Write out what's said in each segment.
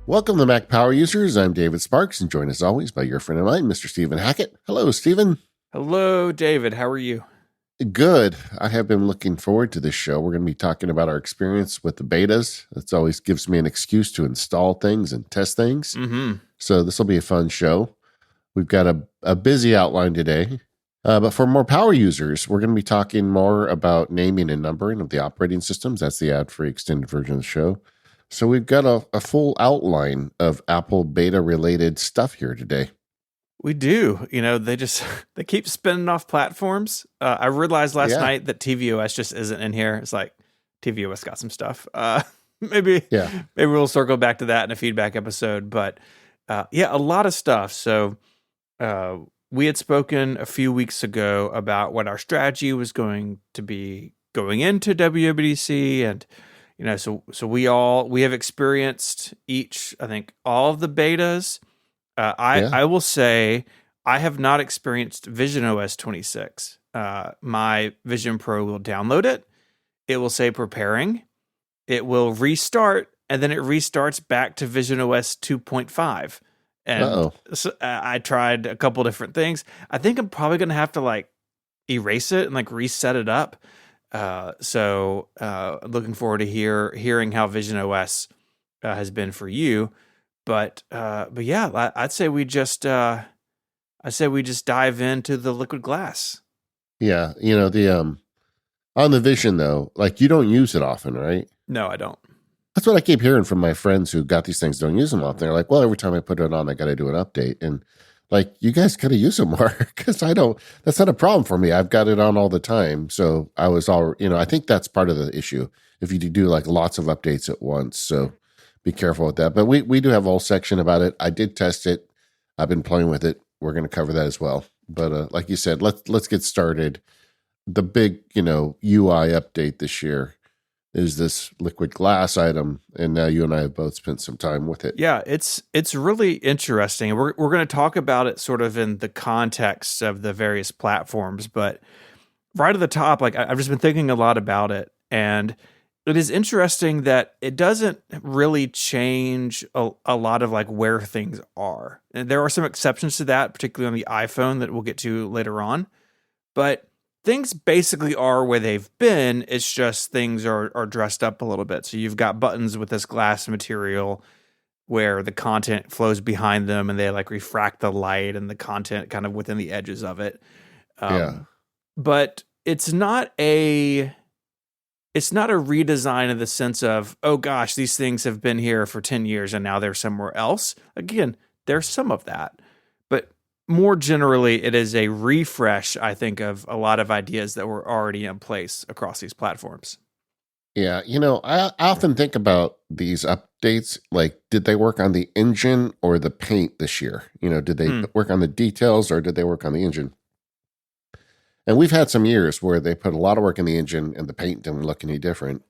Welcome to Mac Power Users. I'm David Sparks, and joined as always by your friend of mine, Mr. Stephen Hackett. Hello, Stephen. Hello, David. How are you? Good. I have been looking forward to this show. We're going to be talking about our experience with the betas. It always gives me an excuse to install things and test things. Mm-hmm. So this will be a fun show. We've got a busy outline today. But for more power users, we're going to be talking more about naming and numbering of the operating systems. That's the ad-free extended version of the show. So we've got a full outline of Apple beta-related stuff here today. We do. They keep spinning off platforms. I realized last night that tvOS just isn't in here. It's like tvOS got some stuff. Maybe we'll circle back to that in a feedback episode. But a lot of stuff. So we had spoken a few weeks ago about what our strategy was going to be going into WWDC, and so we have experienced all of the betas. I will say I have not experienced Vision OS 26. My Vision Pro will download it. It will say preparing. It will restart, and then it restarts back to Vision OS 2.5. And so, I tried a couple different things. I think I'm probably going to have to erase it and reset it up. So looking forward to hearing how Vision OS has been for you. But yeah, I'd say we just dive into the liquid glass. Yeah, the on the Vision though, you don't use it often, right? No, I don't. That's what I keep hearing from my friends who got these things, don't use them often. They're like, well, every time I put it on, I got to do an update. And you guys got to use them more because I don't, that's not a problem for me. I've got it on all the time. So I was I think that's part of the issue if you do lots of updates at once. So be careful with that. But we do have a whole section about it. I did test it. I've been playing with it. We're going to cover that as well. But like you said, let's get started. The big, UI update this year is this liquid glass item, and now you and I have both spent some time with it. Yeah, it's really interesting. We're going to talk about it sort of in the context of the various platforms, but right at the top, I've just been thinking a lot about it, and it is interesting that it doesn't really change a lot of where things are. And there are some exceptions to that, particularly on the iPhone that we'll get to later on, but things basically are where they've been. It's just things are dressed up a little bit. So you've got buttons with this glass material where the content flows behind them and they refract the light and the content kind of within the edges of it. But it's not a redesign in the sense of, oh gosh, these things have been here for 10 years and now they're somewhere else. Again, there's some of that. But more generally, it is a refresh, I think, of a lot of ideas that were already in place across these platforms. Yeah, I often think about these updates, did they work on the engine or the paint this year? Did they work on the details or did they work on the engine? And we've had some years where they put a lot of work in the engine and the paint didn't look any different.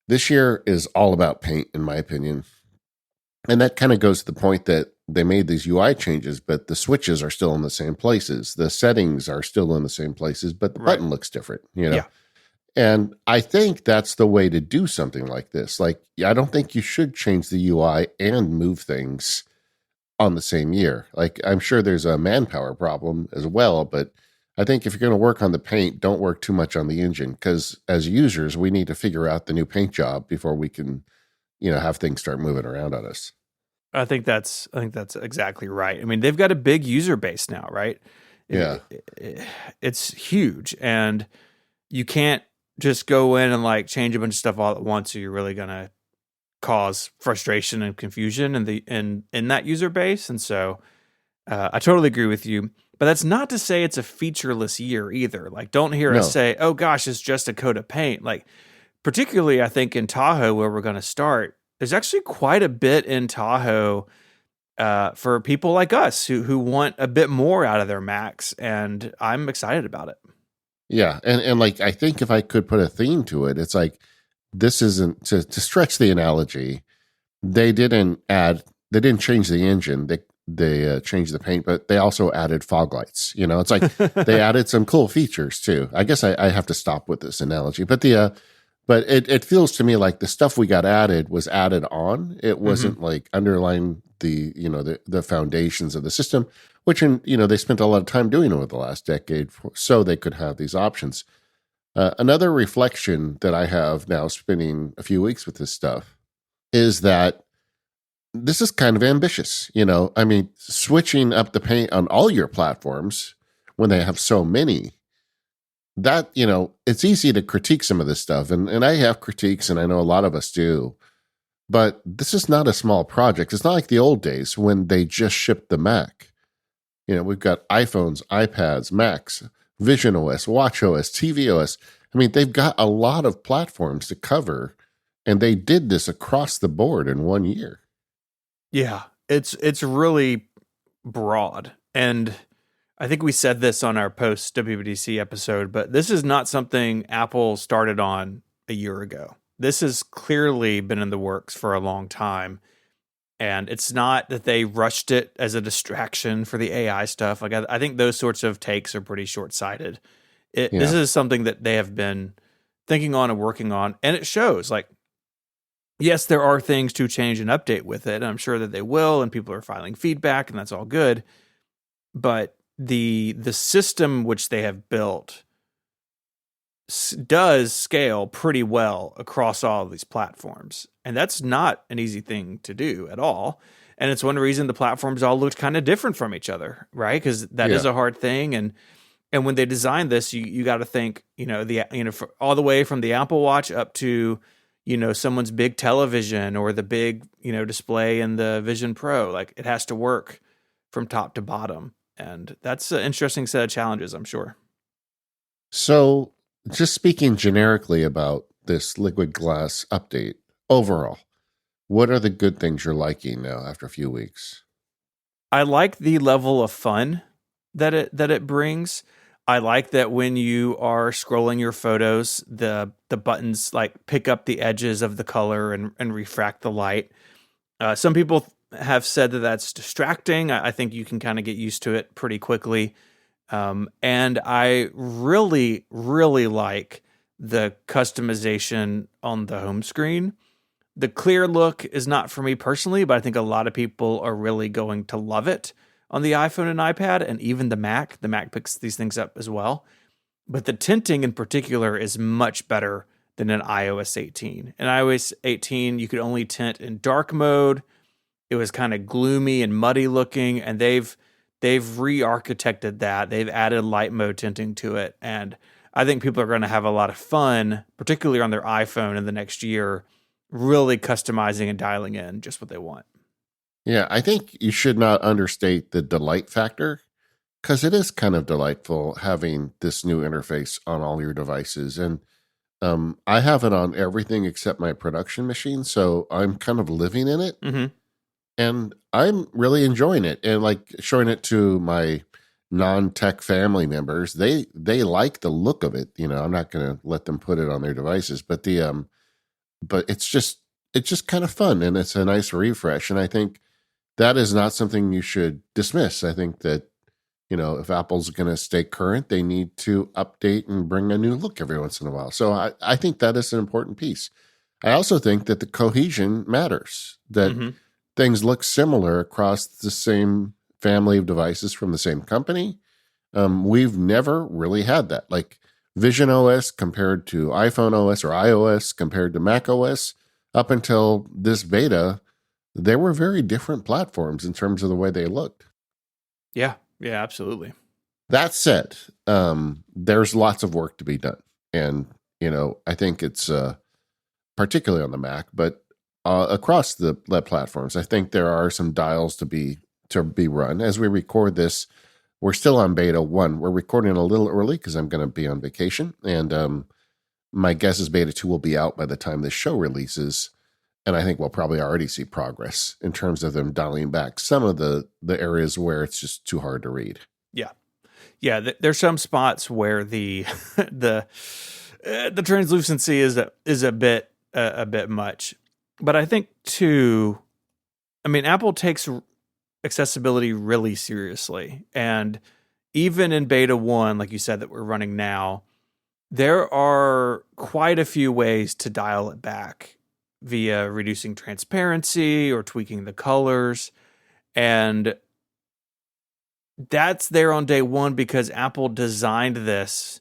This year is all about paint, in my opinion. And that kind of goes to the point that they made these UI changes, but the switches are still in the same places. The settings are still in the same places, but the button looks different, Yeah. And I think that's the way to do something like this. I don't think you should change the UI and move things on the same year. I'm sure there's a manpower problem as well, but I think if you're going to work on the paint, don't work too much on the engine, because as users, we need to figure out the new paint job before we can, have things start moving around on us. I think that's exactly right. I mean, they've got a big user base now, right? Yeah. It's huge, and you can't just go in and change a bunch of stuff all at once, or you're really going to cause frustration and confusion in that user base. And so I totally agree with you. But that's not to say it's a featureless year either. Don't hear us say, oh gosh, it's just a coat of paint. Particularly, I think in Tahoe, where we're going to start, there's actually quite a bit in Tahoe for people like us who want a bit more out of their Macs, and I'm excited about it. Yeah, and I think if I could put a theme to it, it's this isn't to stretch the analogy. They didn't change the engine. They changed the paint, but they also added fog lights. It's they added some cool features too. I guess I have to stop with this analogy, but But it feels to me like the stuff we got added was added on. It wasn't Mm-hmm. like underlying the foundations of the system, which they spent a lot of time doing over the last decade so they could have these options. Another reflection that I have now, spending a few weeks with this stuff, is that this is kind of ambitious. I mean, switching up the paint on all your platforms when they have so many, that, it's easy to critique some of this stuff. And I have critiques, and I know a lot of us do. But this is not a small project. It's not like the old days when they just shipped the Mac. We've got iPhones, iPads, Macs, Vision OS, Watch OS, TV OS. I mean, they've got a lot of platforms to cover, and they did this across the board in 1 year. Yeah, it's really broad. And I think we said this on our post WWDC episode, but this is not something Apple started on a year ago. This has clearly been in the works for a long time. And it's not that they rushed it as a distraction for the AI stuff. Like I think those sorts of takes are pretty short-sighted. This is something that they have been thinking on and working on, and it shows. Like, yes, there are things to change and update with it. And I'm sure that they will, and people are filing feedback, and that's all good. But the system which they have built does scale pretty well across all of these platforms. And that's not an easy thing to do at all. And it's one reason the platforms all looked kind of different from each other, right? Because that is a hard thing. And when they designed this, you got to think, all the way from the Apple Watch up to, someone's big television or the big, display in the Vision Pro. Like, it has to work from top to bottom. And that's an interesting set of challenges, I'm sure. So, just speaking generically about this liquid glass update overall, what are the good things you're liking now after a few weeks? I like the level of fun that it brings. I like that when you are scrolling your photos, the buttons like pick up the edges of the color and refract the light. Some people have said that that's distracting. I think you can kind of get used to it pretty quickly. And I really, really like the customization on the home screen. The clear look is not for me personally, but I think a lot of people are really going to love it on the iPhone and iPad, and even the Mac. The Mac picks these things up as well. But the tinting in particular is much better than in iOS 18. In iOS 18, you could only tint in dark mode. It was kind of gloomy and muddy looking, and they've re-architected that. They've added light mode tinting to it, and I think people are going to have a lot of fun, particularly on their iPhone in the next year, really customizing and dialing in just what they want. Yeah, I think you should not understate the delight factor, because it is kind of delightful having this new interface on all your devices. And I have it on everything except my production machine, so I'm kind of living in it. Mm-hmm. And I'm really enjoying it, and like showing it to my non-tech family members. They like the look of it. I'm not going to let them put it on their devices, but but it's just kind of fun, and it's a nice refresh. And I think that is not something you should dismiss. I think that if Apple's going to stay current, they need to update and bring a new look every once in a while. So I think that is an important piece. I also think that the cohesion matters. That things look similar across the same family of devices from the same company. We've never really had that. Like Vision OS compared to iPhone OS, or iOS compared to macOS, up until this beta, they were very different platforms in terms of the way they looked. Yeah, absolutely. That said, there's lots of work to be done. And, I think it's particularly on the Mac, but across the platforms, I think there are some dials to be run. As we record this, we're still on beta 1. We're recording a little early because I'm going to be on vacation, and my guess is beta 2 will be out by the time this show releases, and I think we'll probably already see progress in terms of them dialing back some of the areas where it's just too hard to read. Yeah. There's some spots where the the translucency is a bit much. But I think, too, Apple takes accessibility really seriously. And even in beta 1, like you said, that we're running now, There are quite a few ways to dial it back via reducing transparency or tweaking the colors. And that's there on day one because Apple designed this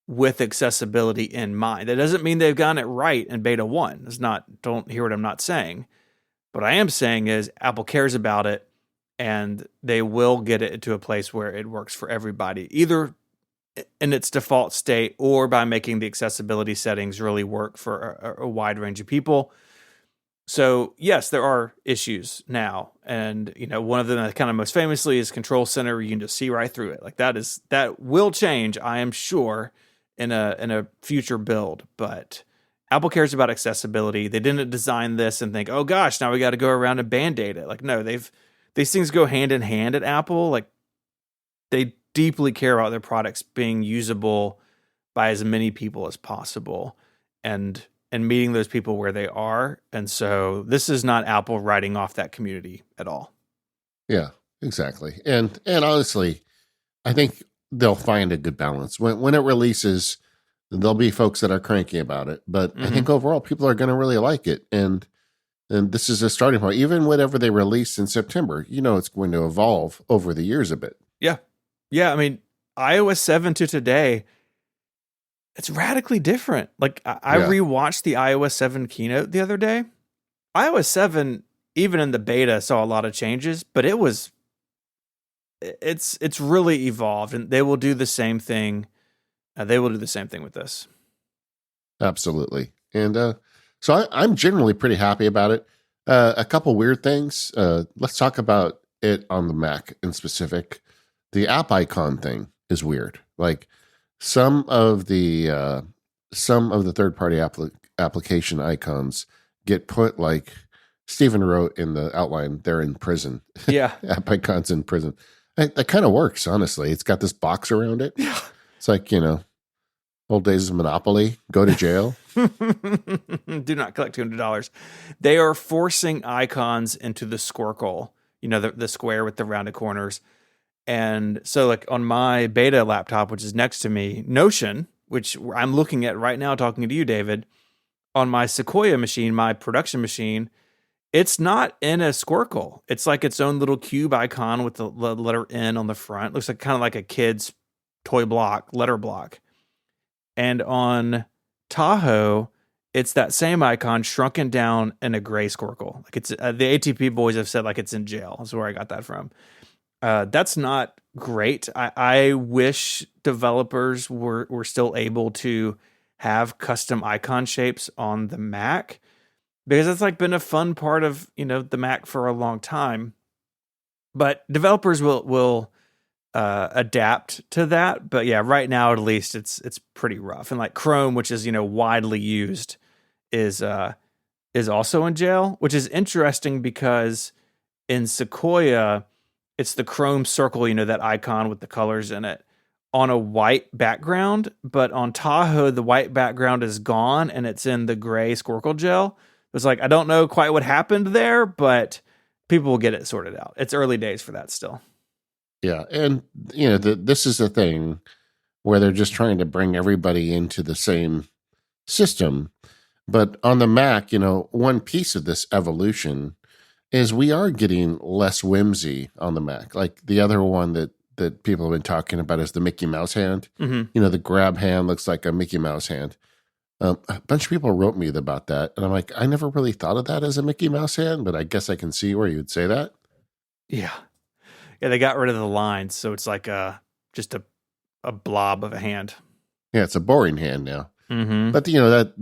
with accessibility in mind. That doesn't mean they've gotten it right in beta 1. Don't hear what I'm not saying. What I am saying is Apple cares about it and they will get it to a place where it works for everybody, either in its default state or by making the accessibility settings really work for a wide range of people. So yes, there are issues now. And, one of them kind of most famously is Control Center. You can just see right through it. Like that will change, I am sure, in a future build, but Apple cares about accessibility. They didn't design this and think, oh gosh, now we got to go around and band-aid it. Like, no, these things go hand in hand at Apple. Like, they deeply care about their products being usable by as many people as possible and meeting those people where they are. And so this is not Apple writing off that community at all. Yeah, exactly. And honestly, I think they'll find a good balance. When it releases, there'll be folks that are cranky about it, but I think overall people are going to really like it. And this is a starting point. Even whatever they release in September, it's going to evolve over the years a bit. Yeah. Yeah. I mean, iOS 7 to today, it's radically different. Like I rewatched the iOS 7 keynote the other day. iOS 7, even in the beta, saw a lot of changes, but it's really evolved, and they will do the same thing. They will do the same thing with this. Absolutely. And so I'm generally pretty happy about it. A couple weird things. Let's talk about it on the Mac in specific. The app icon thing is weird. Like some of the third-party application icons get put, like Stephen wrote in the outline, they're in prison. Yeah. App icons in prison. That kind of works, honestly. It's got this box around it. Yeah. It's like, old days of Monopoly, go to jail. Do not collect $200. They are forcing icons into the squircle, the square with the rounded corners. And so like on my beta laptop, which is next to me, Notion, which I'm looking at right now talking to you, David, on my Sequoia machine, my production machine, it's not in a squircle. It's like its own little cube icon with the letter N on the front. Looks like kind of like a kid's toy block, letter block. And on Tahoe, it's that same icon shrunken down in a gray squircle. Like it's the ATP boys have said like it's in jail. That's where I got that from. That's not great. I wish developers were still able to have custom icon shapes on the Mac, because it's like been a fun part of the Mac for a long time. But developers will adapt to that. But yeah, right now at least it's pretty rough. And like Chrome, which is widely used, is also in jail, which is interesting because in Sequoia, it's the Chrome circle, that icon with the colors in it on a white background. But on Tahoe, the white background is gone and it's in the gray squircle gel. It's like, I don't know quite what happened there, but people will get it sorted out. It's early days for that still. Yeah. And, this is the thing where they're just trying to bring everybody into the same system. But on the Mac, one piece of this evolution is we are getting less whimsy on the Mac. Like the other one that people have been talking about is the Mickey Mouse hand. Mm-hmm. The grab hand looks like a Mickey Mouse hand. A bunch of people wrote me about that. And I'm like, I never really thought of that as a Mickey Mouse hand, but I guess I can see where you would say that. Yeah. Yeah, they got rid of the lines. So it's like just a blob of a hand. Yeah, it's a boring hand now. Mm-hmm. But,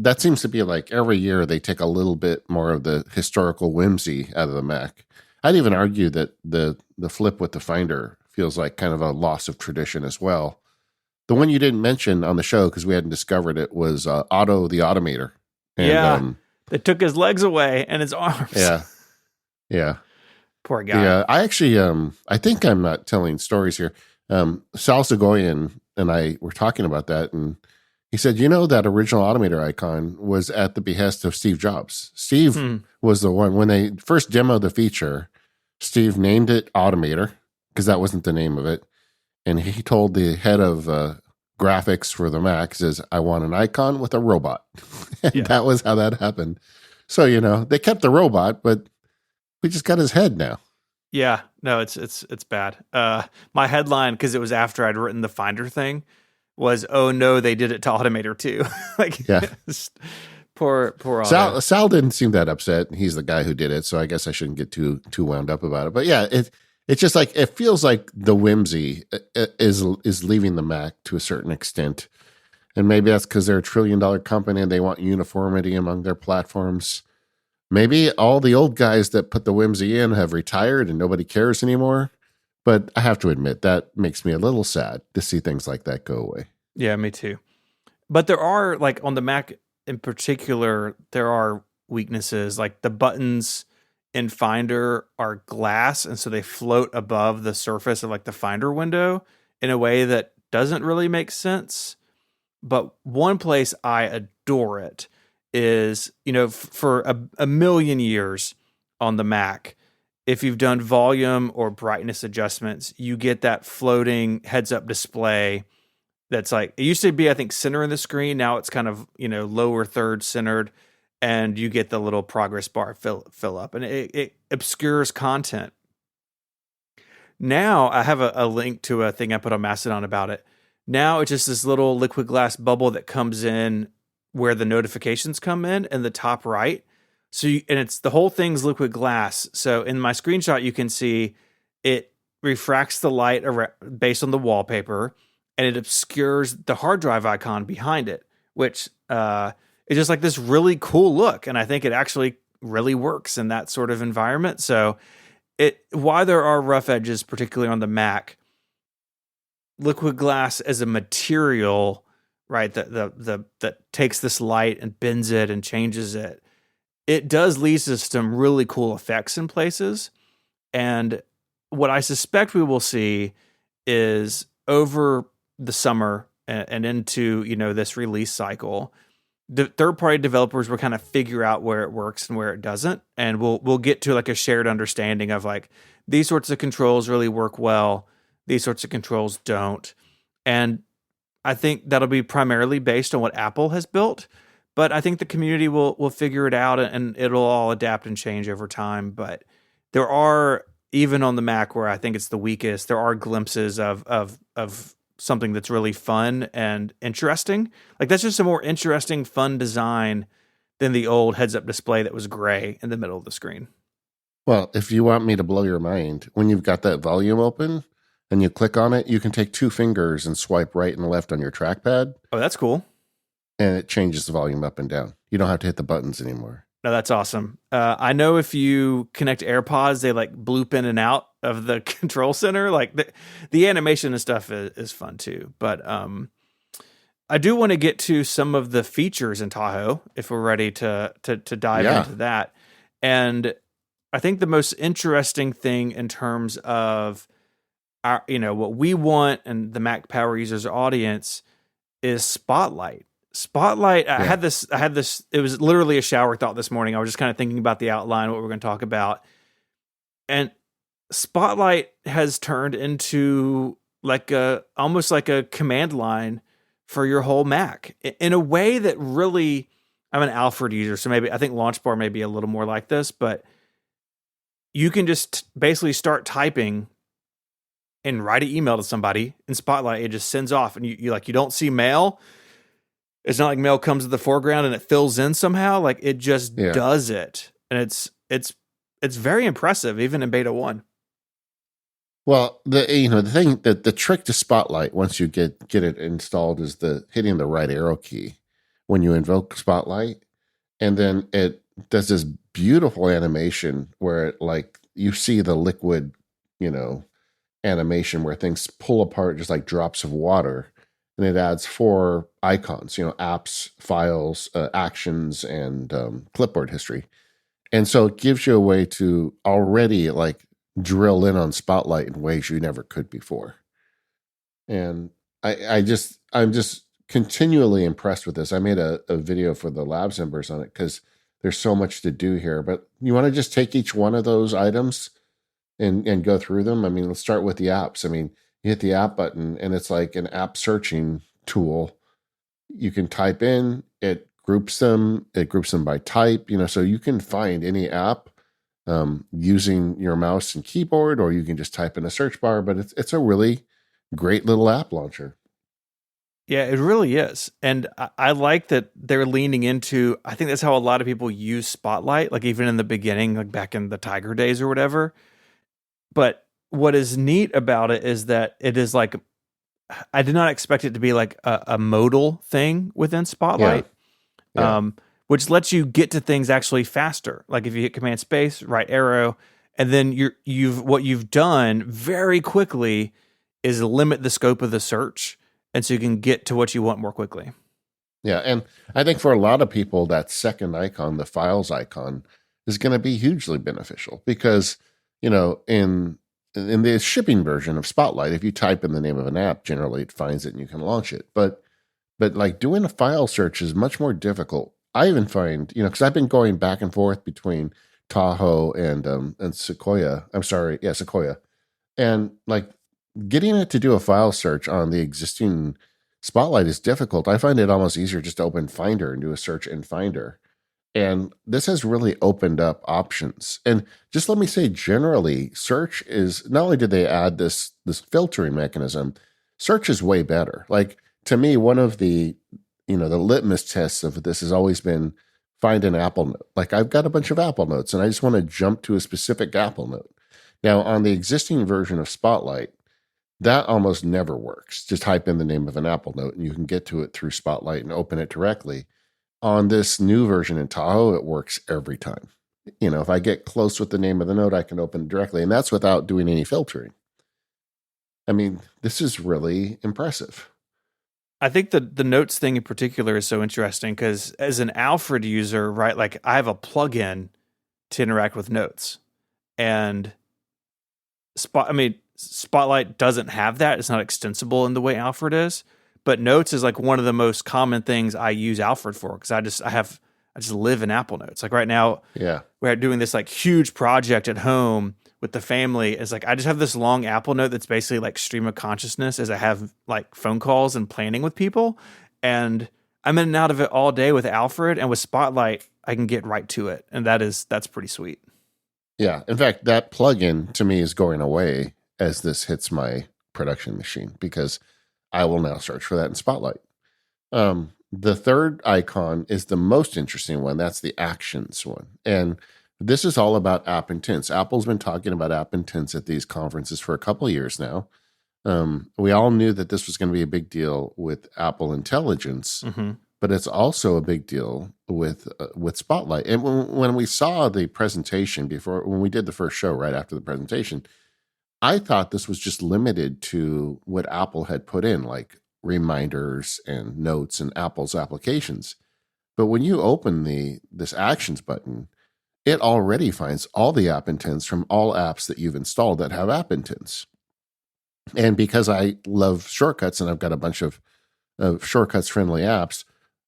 that seems to be like every year they take a little bit more of the historical whimsy out of the Mac. I'd even argue that the flip with the Finder feels like kind of a loss of tradition as well. The one you didn't mention on the show because we hadn't discovered it was Otto the Automator. And, they took his legs away and his arms. Yeah. Poor guy. Yeah, I actually, I think I'm not telling stories here. Sal Segoyan and I were talking about that, and he said, that original Automator icon was at the behest of Steve Jobs. Steve was the one, when they first demoed the feature, Steve named it Automator, because that wasn't the name of it. And he told the head of graphics for the Mac says, I want an icon with a robot. And that was how that happened. So, they kept the robot, but we just got his head now. Yeah, no, it's bad. My headline, because it was after I'd written the Finder thing, was, "Oh no, they did it to Automator too." Poor Auto. Sal didn't seem that upset. He's the guy who did it, so I guess I shouldn't get too wound up about it. But yeah, it's just like it feels like the whimsy is leaving the Mac to a certain extent, and maybe that's because they're a $1 trillion company and they want uniformity among their platforms. Maybe all the old guys that put the whimsy in have retired and nobody cares anymore. But I have to admit, that makes me a little sad to see things like that go away. Yeah, me too. But there are, like, on the Mac in particular, there are weaknesses. Like, the buttons in Finder are glass, and so they float above the surface of, like, the Finder window in a way that doesn't really make sense. But one place I adore it is, for a million years on the Mac, if you've done volume or brightness adjustments, you get that floating heads-up display that's like, it used to be, I think, center in the screen. Now it's kind of, lower third centered, and you get the little progress bar fill up, and it obscures content. Now I have a link to a thing I put on Mastodon about it. Now it's just this little liquid glass bubble that comes in where the notifications come in the top right. So and it's the whole thing's liquid glass. So in my screenshot, you can see it refracts the light based on the wallpaper, and it obscures the hard drive icon behind it, which is just like this really cool look. And I think it actually really works in that sort of environment. So why there are rough edges, particularly on the Mac, liquid glass as a material, right, that takes this light and bends it and changes it, it does lead to some really cool effects in places. And what I suspect we will see is over the summer and into, this release cycle, the third-party developers will kind of figure out where it works and where it doesn't. And we'll get to like a shared understanding of like, these sorts of controls really work well, these sorts of controls don't. And I think that'll be primarily based on what Apple has built. But I think the community will figure it out, and it'll all adapt and change over time. But there are, even on the Mac where I think it's the weakest, there are glimpses of something that's really fun and interesting. Like, that's just a more interesting, fun design than the old heads-up display that was gray in the middle of the screen. Well, if you want me to blow your mind, when you've got that volume open and you click on it, you can take 2 fingers and swipe right and left on your trackpad. Oh, that's cool. And it changes the volume up and down. You don't have to hit the buttons anymore. No, that's awesome. I know if you connect AirPods, they like bloop in and out of the control center. Like the animation and stuff is fun too. But I do want to get to some of the features in Tahoe if we're ready to dive into that. And I think the most interesting thing in terms of our, what we want and the Mac Power users audience is Spotlight. Spotlight, I had this, it was literally a shower thought this morning. I was just kind of thinking about the outline, what we're going to talk about. And Spotlight has turned into almost like a command line for your whole Mac in a way that really, I'm an Alfred user, so maybe I think Launch Bar may be a little more like this, but you can just basically start typing and write an email to somebody in Spotlight. It just sends off, and you don't see mail. It's not like mail comes to the foreground and it fills in somehow. Like, it just does it. And it's very impressive, even in beta 1. Well, the thing that the trick to Spotlight, once you get it installed, is hitting the right arrow key when you invoke Spotlight. And then it does this beautiful animation where it, like, you see the liquid, animation where things pull apart just like drops of water. And it adds 4 icons, apps, files, actions, and clipboard history. And so it gives you a way to already like drill in on Spotlight in ways you never could before. And I'm just continually impressed with this. I made a video for the Labs members on it because there's so much to do here. But you want to just take each one of those items and go through them? I mean, let's start with the apps. I mean, you hit the app button and it's like an app searching tool. You can type in, it groups them by type, so you can find any app using your mouse and keyboard, or you can just type in a search bar, but it's a really great little app launcher. Yeah, it really is. And I like that they're leaning into, I think that's how a lot of people use Spotlight, like even in the beginning, like back in the Tiger days or whatever. But what is neat about it is that it is like, I did not expect it to be like a modal thing within Spotlight, which lets you get to things actually faster. Like if you hit Command Space, right arrow, and then what you've done very quickly is limit the scope of the search, and so you can get to what you want more quickly. Yeah, and I think for a lot of people, that second icon, the files icon, is going to be hugely beneficial because, in the shipping version of Spotlight, if you type in the name of an app, generally it finds it and you can launch it. But like doing a file search is much more difficult. I even find, because I've been going back and forth between Tahoe and Sequoia. I'm sorry, yeah, Sequoia, and like getting it to do a file search on the existing Spotlight is difficult. I find it almost easier just to open Finder and do a search in Finder. And this has really opened up options. And just let me say, generally, search is not only did they add this filtering mechanism, search is way better. Like to me, one of the the litmus tests of this has always been find an Apple note. Like I've got a bunch of Apple notes, and I just want to jump to a specific Apple note. Now, on the existing version of Spotlight, that almost never works. Just type in the name of an Apple note, and you can get to it through Spotlight and open it directly. On this new version in Tahoe, it works every time. If I get close with the name of the note, I can open it directly, and that's without doing any filtering. I mean, this is really impressive. I think the notes thing in particular is so interesting because as an Alfred user, right, like I have a plugin to interact with notes, and Spotlight doesn't have that. It's not extensible in the way Alfred is. But Notes is like one of the most common things I use Alfred for because I just live in Apple Notes. Like right now, we're doing this like huge project at home with the family. It's like I just have this long Apple Note that's basically like stream of consciousness as I have like phone calls and planning with people. And I'm in and out of it all day with Alfred, and with Spotlight, I can get right to it. And that's pretty sweet. Yeah. In fact, that plugin to me is going away as this hits my production machine because I will now search for that in Spotlight. The third icon is the most interesting one. That's the Actions one. And this is all about app intents. Apple's been talking about app intents at these conferences for a couple of years now. We all knew that this was going to be a big deal with Apple Intelligence, but it's also a big deal with Spotlight. And when we saw the presentation when we did the first show right after the presentation, I thought this was just limited to what Apple had put in, like reminders and notes and Apple's applications. But when you open this Actions button, it already finds all the app intents from all apps that you've installed that have app intents. And because I love shortcuts and I've got a bunch of shortcuts-friendly apps,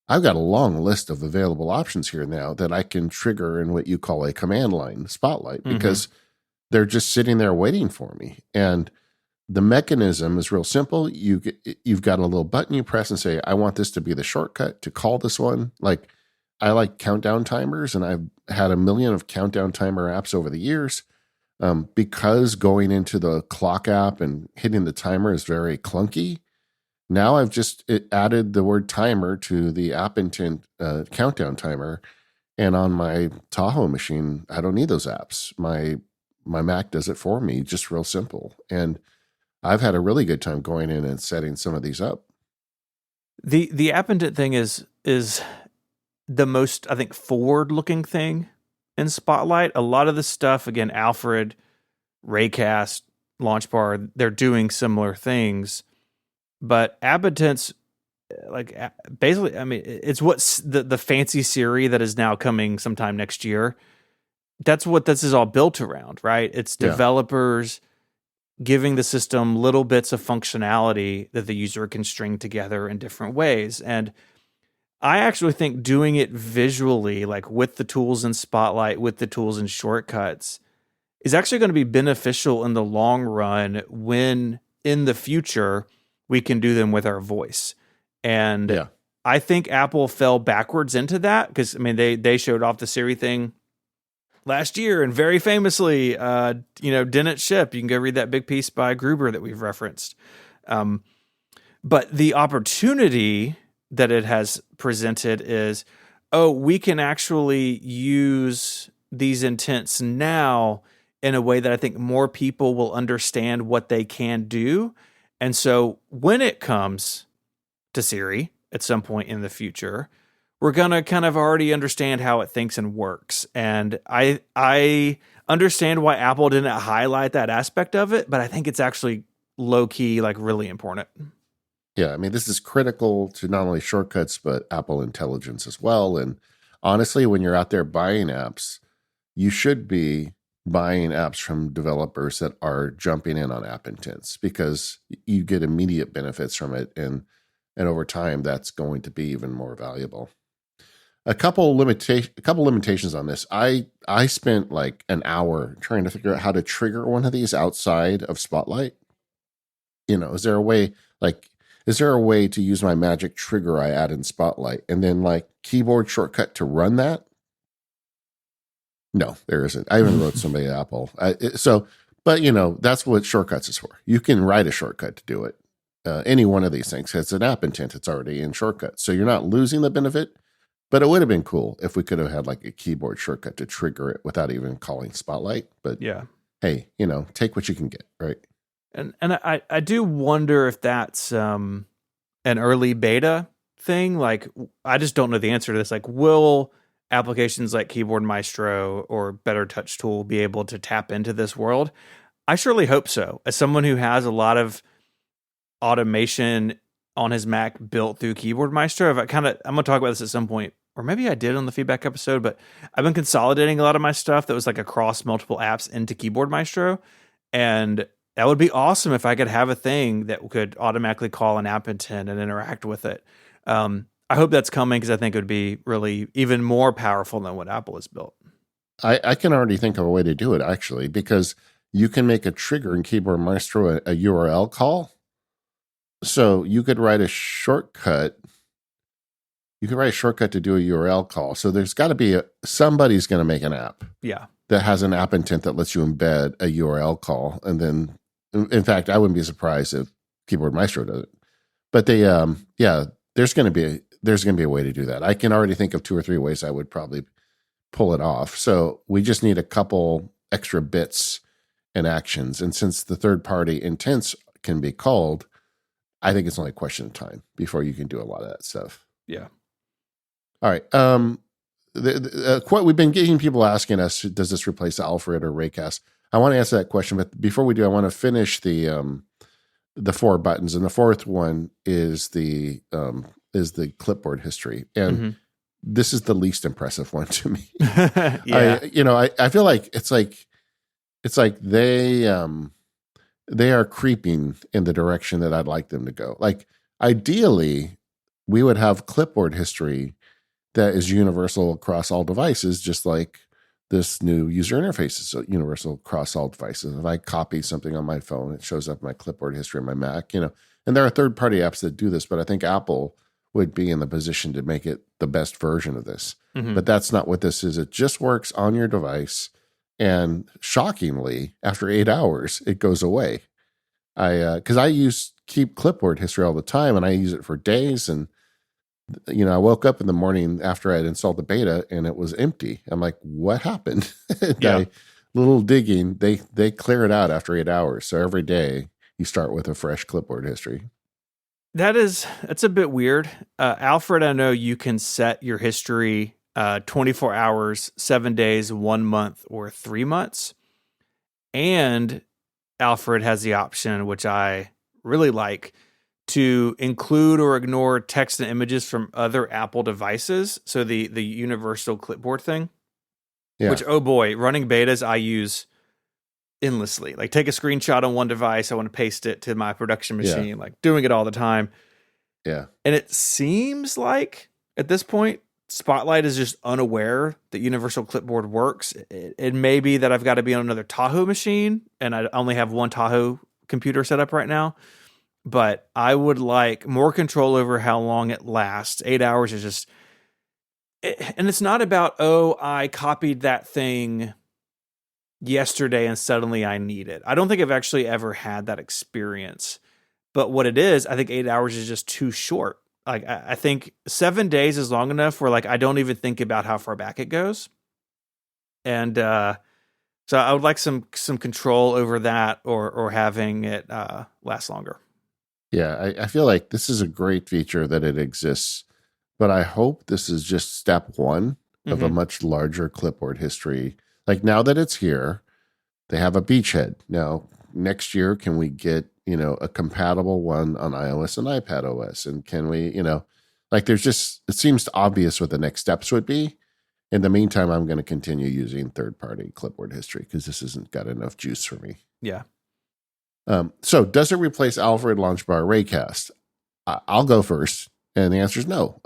I've got a long list of available options here now that I can trigger in what you call a command line Spotlight because they're just sitting there waiting for me. And the mechanism is real simple. You've got a little button you press and say, I want this to be the shortcut to call this one. Like I like countdown timers, and I've had a million of countdown timer apps over the years. Because going into the clock app and hitting the timer is very clunky. Now I've just added the word timer to the app intent countdown timer. And on my Tahoe machine, I don't need those apps. My Mac does it for me, just real simple. And I've had a really good time going in and setting some of these up. The app intent thing is the most, I think, forward-looking thing in Spotlight. A lot of the stuff, again, Alfred, Raycast, Launchbar, they're doing similar things. But app intents, like basically, I mean, it's what's the fancy Siri that is now coming sometime next year. That's what this is all built around, right? It's developers giving the system little bits of functionality that the user can string together in different ways. And I actually think doing it visually, like with the tools in Spotlight, with the tools in Shortcuts, is actually going to be beneficial in the long run when in the future we can do them with our voice. And Yeah. I think Apple fell backwards into that because, I mean, they showed off the Siri thing last year and very famously, didn't ship. You can go read that big piece by Gruber that we've referenced. But the opportunity that it has presented is, we can actually use these intents now in a way that I think more people will understand what they can do. And so when it comes to Siri at some point in the future, we're going to kind of already understand how it thinks and works. And I understand why Apple didn't highlight that aspect of it, but I think it's actually low key, like really important. Yeah, I mean, this is critical to not only shortcuts, but Apple Intelligence as well. And honestly, when you're out there buying apps, you should be buying apps from developers that are jumping in on app intents because you get immediate benefits from it. And over time, that's going to be even more valuable. A couple limitations on this. I spent like an hour trying to figure out how to trigger one of these outside of Spotlight. Is there a way to use my magic trigger I add in Spotlight and then like keyboard shortcut to run that? No, there isn't. I even wrote somebody at Apple. But that's what shortcuts is for. You can write a shortcut to do it. Any one of these things has an app intent. It's already in shortcut. So you're not losing the benefit, but it would have been cool if we could have had like a keyboard shortcut to trigger it without even calling Spotlight. But yeah, hey, take what you can get, right? And I do wonder if that's an early beta thing. Like, I just don't know the answer to this. Like, will applications like Keyboard Maestro or Better Touch Tool be able to tap into this world? I surely hope so. As someone who has a lot of automation on his Mac built through Keyboard Maestro, I'm going to talk about this at some point, or maybe I did on the feedback episode, but I've been consolidating a lot of my stuff that was like across multiple apps into Keyboard Maestro. And that would be awesome if I could have a thing that could automatically call an app intent and interact with it. I hope that's coming because I think it would be really even more powerful than what Apple has built. I can already think of a way to do it, actually, because you can make a trigger in Keyboard Maestro a URL call. So you could write a shortcut. You could write a shortcut to do a URL call. So there's got to be somebody's going to make an app. Yeah. That has an app intent that lets you embed a URL call. And then, in fact, I wouldn't be surprised if Keyboard Maestro does it. But there's going to be a way to do that. I can already think of 2 or 3 ways I would probably pull it off. So we just need a couple extra bits and actions. And since the third-party intents can be called, I think it's only a question of time before you can do a lot of that stuff. Yeah. All right. We've been getting people asking us, does this replace Alfred or Raycast? I want to answer that question, but before we do, I want to finish the 4 buttons, and the fourth one is the clipboard history, and this is the least impressive one to me. Yeah. I feel like it's like they are creeping in the direction that I'd like them to go. Like, ideally, we would have clipboard history that is universal across all devices, just like this new user interface is universal across all devices. If I copy something on my phone, it shows up in my clipboard history on my Mac, and there are third-party apps that do this, but I think Apple would be in the position to make it the best version of this. But that's not what this is. It just works on your device, and shockingly, after 8 hours, it goes away. Because I keep clipboard history all the time, and I use it for days, and I woke up in the morning after I'd installed the beta and it was empty. I'm like, what happened? Little digging, they clear it out after 8 hours. So every day you start with a fresh clipboard history. That's a bit weird. Alfred, I know you can set your history 24 hours, 7 days, 1 month, or 3 months. And Alfred has the option, which I really like, to include or ignore text and images from other Apple devices. So the universal clipboard thing, which, oh boy, running betas I use endlessly. Like, take a screenshot on one device, I want to paste it to my production machine, like doing it all the time. Yeah. And it seems like at this point, Spotlight is just unaware that universal clipboard works. It may be that I've got to be on another Tahoe machine and I only have one Tahoe computer set up right now. but I would like more control over how long it lasts. 8 hours is just, and it's not about, oh, I copied that thing yesterday and suddenly I need it. I don't think I've actually ever had that experience. But what it is, I think 8 hours is just too short. Like I think 7 days is long enough where like I don't even think about how far back it goes. And so I would like some control over that, or having it last longer. Yeah, I feel like this is a great feature that it exists, but I hope this is just step one of a much larger clipboard history. Like now that it's here, they have a beachhead. Now, next year, can we get, a compatible one on iOS and iPadOS? And can we, like there's just, it seems obvious what the next steps would be. In the meantime, I'm going to continue using third-party clipboard history because this hasn't got enough juice for me. Yeah. So does it replace Alfred Launchbar Raycast? I'll go first. And the answer is no.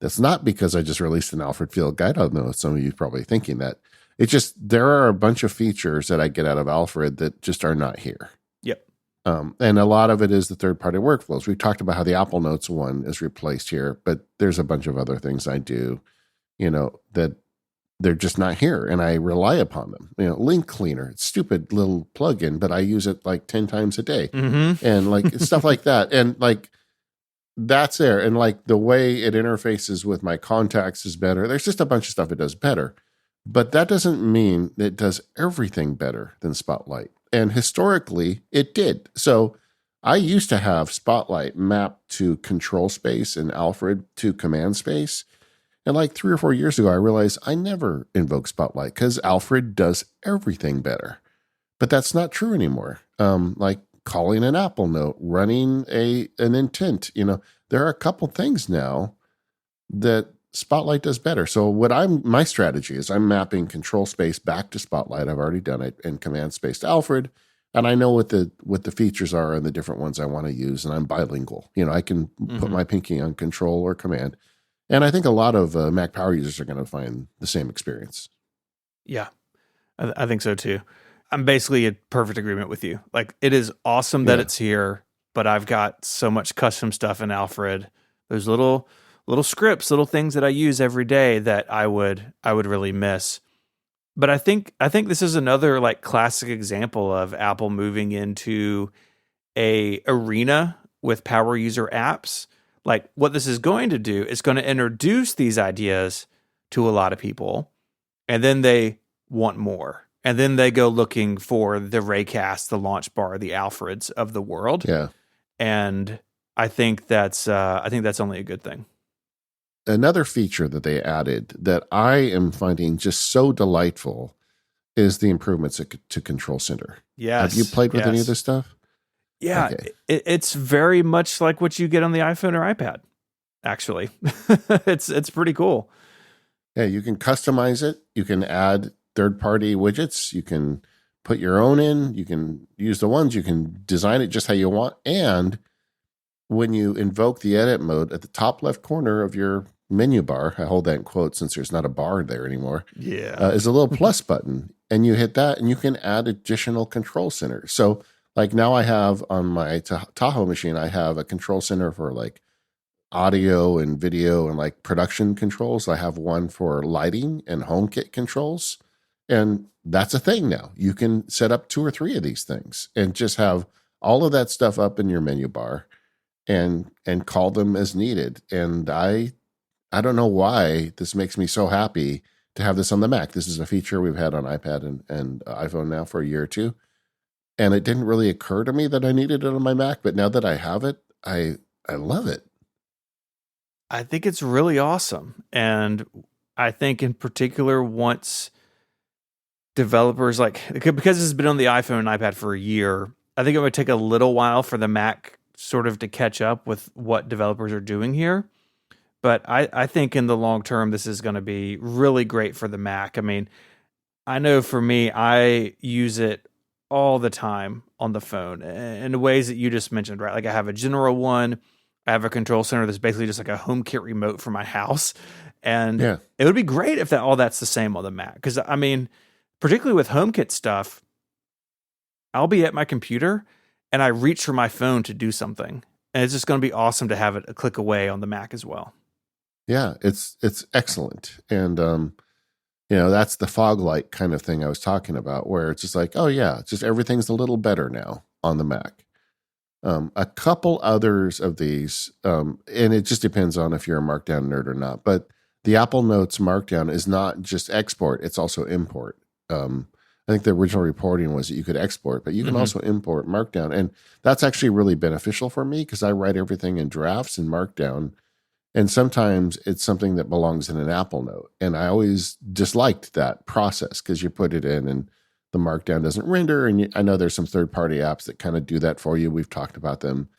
That's not because I just released an Alfred Field Guide. I know some of you are probably thinking that. It's just there are a bunch of features that I get out of Alfred that just are not here. Yep. And a lot of it is the third-party workflows. We've talked about how the Apple Notes one is replaced here, but there's a bunch of other things I do, that they're just not here, and I rely upon them. Link Cleaner, it's stupid little plugin, but I use it like 10 times a day, and like stuff like that, and like that's there, and like the way it interfaces with my contacts is better. There's just a bunch of stuff it does better, but that doesn't mean it does everything better than Spotlight. And historically, it did. So I used to have Spotlight mapped to control space and Alfred to command space. And like 3 or 4 years ago, I realized I never invoke Spotlight because Alfred does everything better. But that's not true anymore. Like calling an Apple Note, running an intent, there are a couple things now that Spotlight does better. So my strategy is I'm mapping control space back to Spotlight. I've already done it, and command space to Alfred. And I know what the features are and the different ones I want to use. And I'm bilingual. I can put my pinky on control or command. And I think a lot of Mac Power users are going to find the same experience. Yeah, I think so too. I'm basically in perfect agreement with you. Like it is awesome that it's here, but I've got so much custom stuff in Alfred. There's little scripts, little things that I use every day that I would really miss. But I think this is another like classic example of Apple moving into a arena with power user apps. Like what this is going to do is going to introduce these ideas to a lot of people, and then they want more. And then they go looking for the Raycast, the Launch Bar, the Alfreds of the world. Yeah. And I think that's only a good thing. Another feature that they added that I am finding just so delightful is the improvements to Control Center. Yes. Have you played with any of this stuff? Yeah, okay. It's very much like what you get on the iPhone or iPad, actually. It's pretty cool. Yeah, you can customize it. You can add third-party widgets. You can put your own in. You can use the ones. You can design it just how you want. And when you invoke the edit mode at the top left corner of your menu bar, I hold that in quotes since there's not a bar there anymore, is a little plus button. And you hit that, and you can add additional control centers. So like now I have on my Tahoe machine, I have a control center for like audio and video and like production controls. I have one for lighting and HomeKit controls. And that's a thing now. You can set up 2 or 3 of these things and just have all of that stuff up in your menu bar and call them as needed. And I don't know why this makes me so happy to have this on the Mac. This is a feature we've had on iPad and iPhone now for a year or two. And it didn't really occur to me that I needed it on my Mac, but now that I have it, I love it. I think it's really awesome. And I think in particular, once developers because it's been on the iPhone and iPad for a year, I think it would take a little while for the Mac sort of to catch up with what developers are doing here. But I think in the long term, this is going to be really great for the Mac. I mean, I know for me, I use it all the time on the phone in the ways that you just mentioned, right? Like I have a general one. I have a control center that's basically just like a HomeKit remote for my house. And it would be great if all that's the same on the Mac. Because I mean, particularly with HomeKit stuff, I'll be at my computer and I reach for my phone to do something. And it's just going to be awesome to have it a click away on the Mac as well. Yeah, it's excellent. And that's the fog light kind of thing I was talking about, where it's just like, oh yeah, just everything's a little better now on the Mac. A couple others of these, and it just depends on if you're a Markdown nerd or not, but the Apple Notes Markdown is not just export, it's also import. I think the original reporting was that you could export, but you can also import Markdown. And that's actually really beneficial for me because I write everything in drafts in Markdown. And sometimes it's something that belongs in an Apple Note. And I always disliked that process because you put it in and the Markdown doesn't render. And I know there's some third-party apps that kind of do that for you. We've talked about them.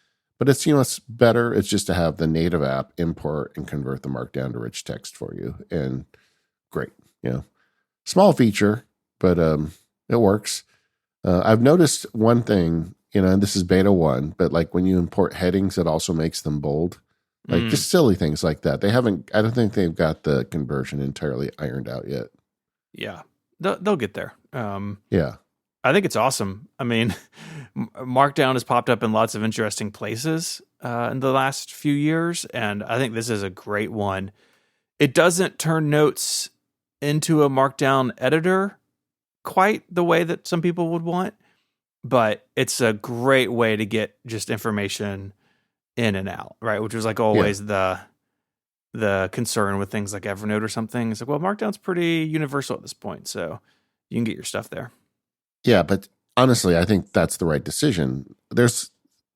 But it's better. It's just to have the native app import and convert the Markdown to rich text for you. And great. Small feature, but it works. I've noticed one thing, and this is beta 1, but like when you import headings, it also makes them bold. Like just silly things like that. I don't think they've got the conversion entirely ironed out yet. Yeah, they'll get there. Yeah. I think it's awesome. I mean, Markdown has popped up in lots of interesting places in the last few years, and I think this is a great one. It doesn't turn notes into a Markdown editor quite the way that some people would want, but it's a great way to get just information in and out, right? Which was like always the concern with things like Evernote or something. It's like, well, Markdown's pretty universal at this point, so you can get your stuff there. Yeah, but honestly, I think that's the right decision. There's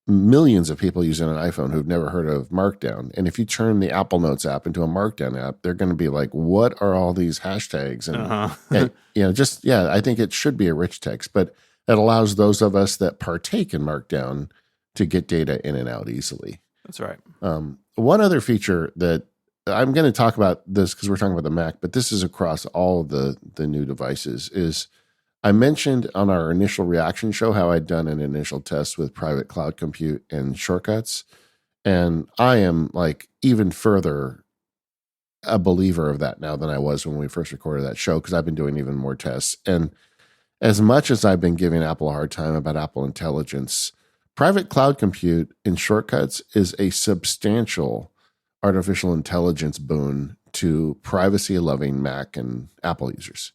millions of people using an iPhone who've never heard of Markdown. And if you turn the Apple Notes app into a Markdown app, they're going to be like, what are all these hashtags? And, I think it should be a rich text, but it allows those of us that partake in Markdown to get data in and out easily. That's right. One other feature that I'm going to talk about this because we're talking about the Mac, but this is across all the new devices, is I mentioned on our initial reaction show how I'd done an initial test with private cloud compute and shortcuts. And I am like even further a believer of that now than I was when we first recorded that show, because I've been doing even more tests. And as much as I've been giving Apple a hard time about Apple Intelligence, private cloud compute and shortcuts is a substantial artificial intelligence boon to privacy-loving Mac and Apple users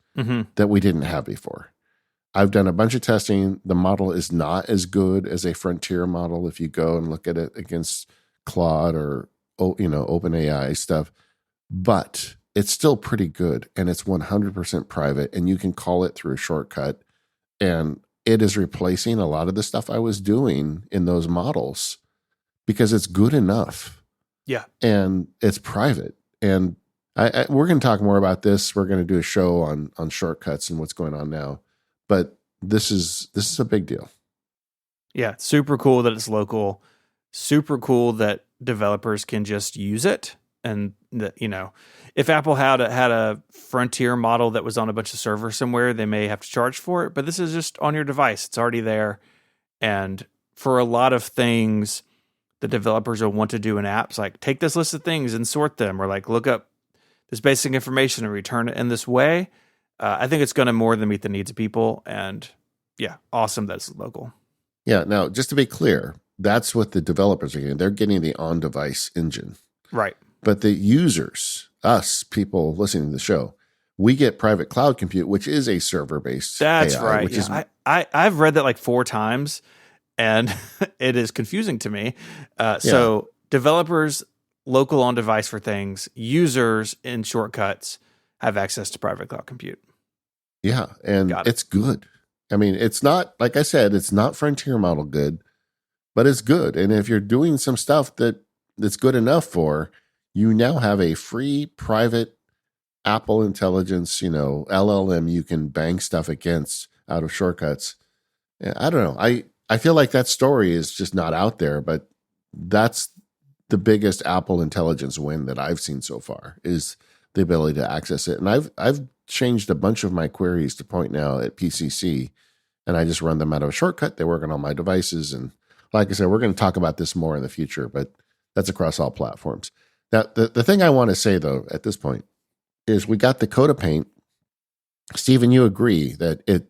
that we didn't have before. I've done a bunch of testing. The model is not as good as a frontier model if you go and look at it against Claude or OpenAI stuff, but it's still pretty good, and it's 100% private, and you can call it through a shortcut, and it is replacing a lot of the stuff I was doing in those models because it's good enough. Yeah. And it's private. And we're going to talk more about this. We're going to do a show on shortcuts and what's going on now. But this is a big deal. Yeah, super cool that it's local. Super cool that developers can just use it. And that, if Apple had a frontier model that was on a bunch of servers somewhere, they may have to charge for it. But this is just on your device. It's already there. And for a lot of things, the developers will want to do in apps, like take this list of things and sort them, or like look up this basic information and return it in this way. I think it's going to more than meet the needs of people. And yeah, awesome that it's local. Yeah. Now, just to be clear, that's what the developers are getting. They're getting the on-device engine. Right. But the users, us, people listening to the show, we get private cloud compute, which is a server-based That's AI, right. Which is I've read that like 4 times, and it is confusing to me. So developers, local on-device for things, users in shortcuts have access to private cloud compute. Yeah, and it's good. I mean, it's not, like I said, it's not frontier model good, but it's good. And if you're doing some stuff that's good enough for, you now have a free private Apple Intelligence, LLM you can bang stuff against out of shortcuts. I don't know. I feel like that story is just not out there, but that's the biggest Apple Intelligence win that I've seen so far, is the ability to access it. And I've changed a bunch of my queries to point now at PCC, and I just run them out of a shortcut. They work on all my devices. And like I said, we're going to talk about this more in the future, but that's across all platforms. Now, the thing I want to say, though, at this point is we got the Coda Paint. Stephen, you agree that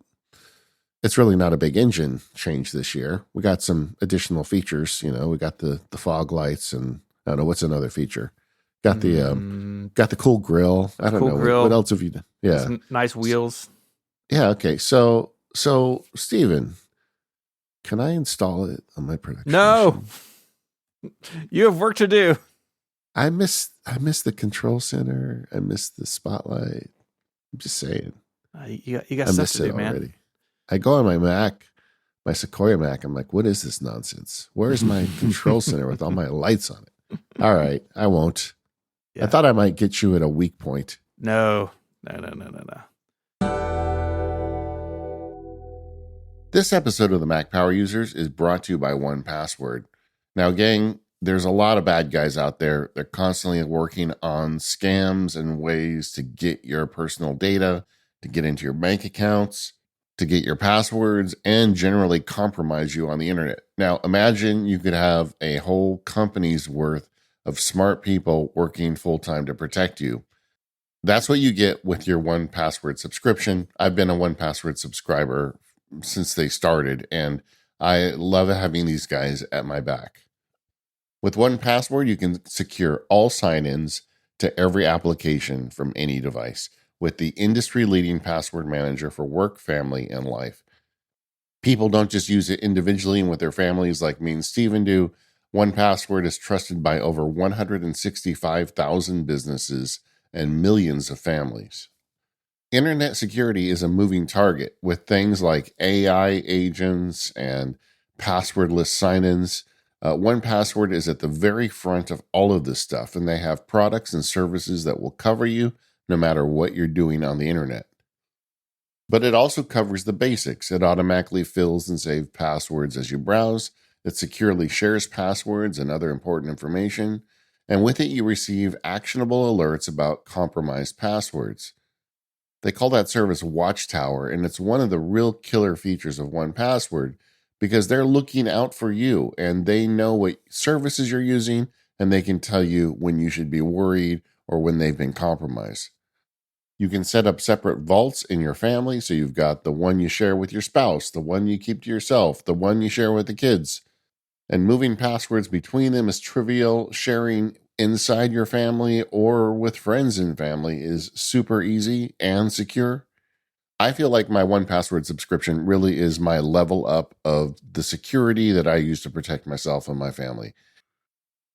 it's really not a big engine change this year. We got some additional features. We got the fog lights, and I don't know what's another feature. Got the cool grill. I don't know what else have you done. Yeah, some nice wheels. Yeah. Okay. So Steven, can I install it on my production? No, machine? You have work to do. I miss the control center. I miss the spotlight. I'm just saying. You got stuff to do, man. Already. I go on my Mac, my Sequoia Mac. I'm like, what is this nonsense? Where's my control center with all my lights on it? All right, I won't. Yeah. I thought I might get you at a weak point. No. This episode of the Mac Power Users is brought to you by 1Password. Now, gang, there's a lot of bad guys out there. They're constantly working on scams and ways to get your personal data, to get into your bank accounts, to get your passwords, and generally compromise you on the internet. Now, imagine you could have a whole company's worth of smart people working full-time to protect you. That's what you get with your 1Password subscription. I've been a 1Password subscriber since they started, and I love having these guys at my back. With 1Password, you can secure all sign-ins to every application from any device with the industry-leading password manager for work, family, and life. People don't just use it individually and with their families like me and Steven do. 1Password is trusted by over 165,000 businesses and millions of families. Internet security is a moving target with things like AI agents and passwordless sign-ins. 1Password is at the very front of all of this stuff, and they have products and services that will cover you no matter what you're doing on the internet. But it also covers the basics. It automatically fills and saves passwords as you browse. It securely shares passwords and other important information. And with it, you receive actionable alerts about compromised passwords. They call that service Watchtower, and it's one of the real killer features of 1Password because they're looking out for you and they know what services you're using, and they can tell you when you should be worried or when they've been compromised. You can set up separate vaults in your family, so you've got the one you share with your spouse, the one you keep to yourself, the one you share with the kids. And moving passwords between them is trivial. Sharing inside your family or with friends and family is super easy and secure. I feel like my 1Password subscription really is my level up of the security that I use to protect myself and my family.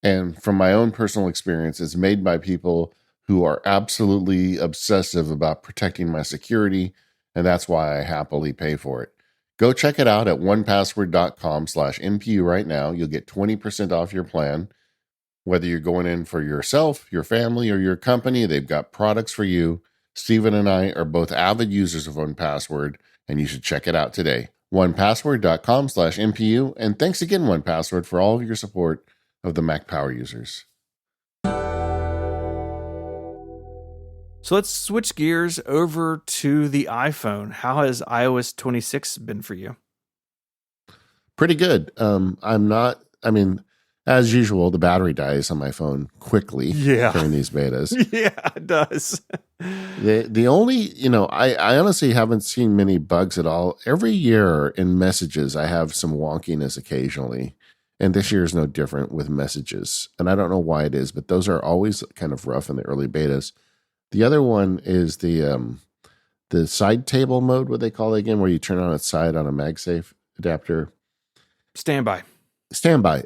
And from my own personal experience, it's made by people who are absolutely obsessive about protecting my security, and that's why I happily pay for it. Go check it out at 1password.com/MPU right now. You'll get 20% off your plan. Whether you're going in for yourself, your family, or your company, they've got products for you. Steven and I are both avid users of 1Password, and you should check it out today. 1password.com/MPU, and thanks again, 1Password, for all of your support of the Mac Power Users. So let's switch gears over to the iPhone. How has iOS 26 been for you? Pretty good. As usual, the battery dies on my phone quickly during these betas. Yeah, it does. The only, I honestly haven't seen many bugs at all. Every year in messages, I have some wonkiness occasionally. And this year is no different with messages. And I don't know why it is, but those are always kind of rough in the early betas. The other one is the side table mode, what they call it again, where you turn on its side on a MagSafe adapter. Standby.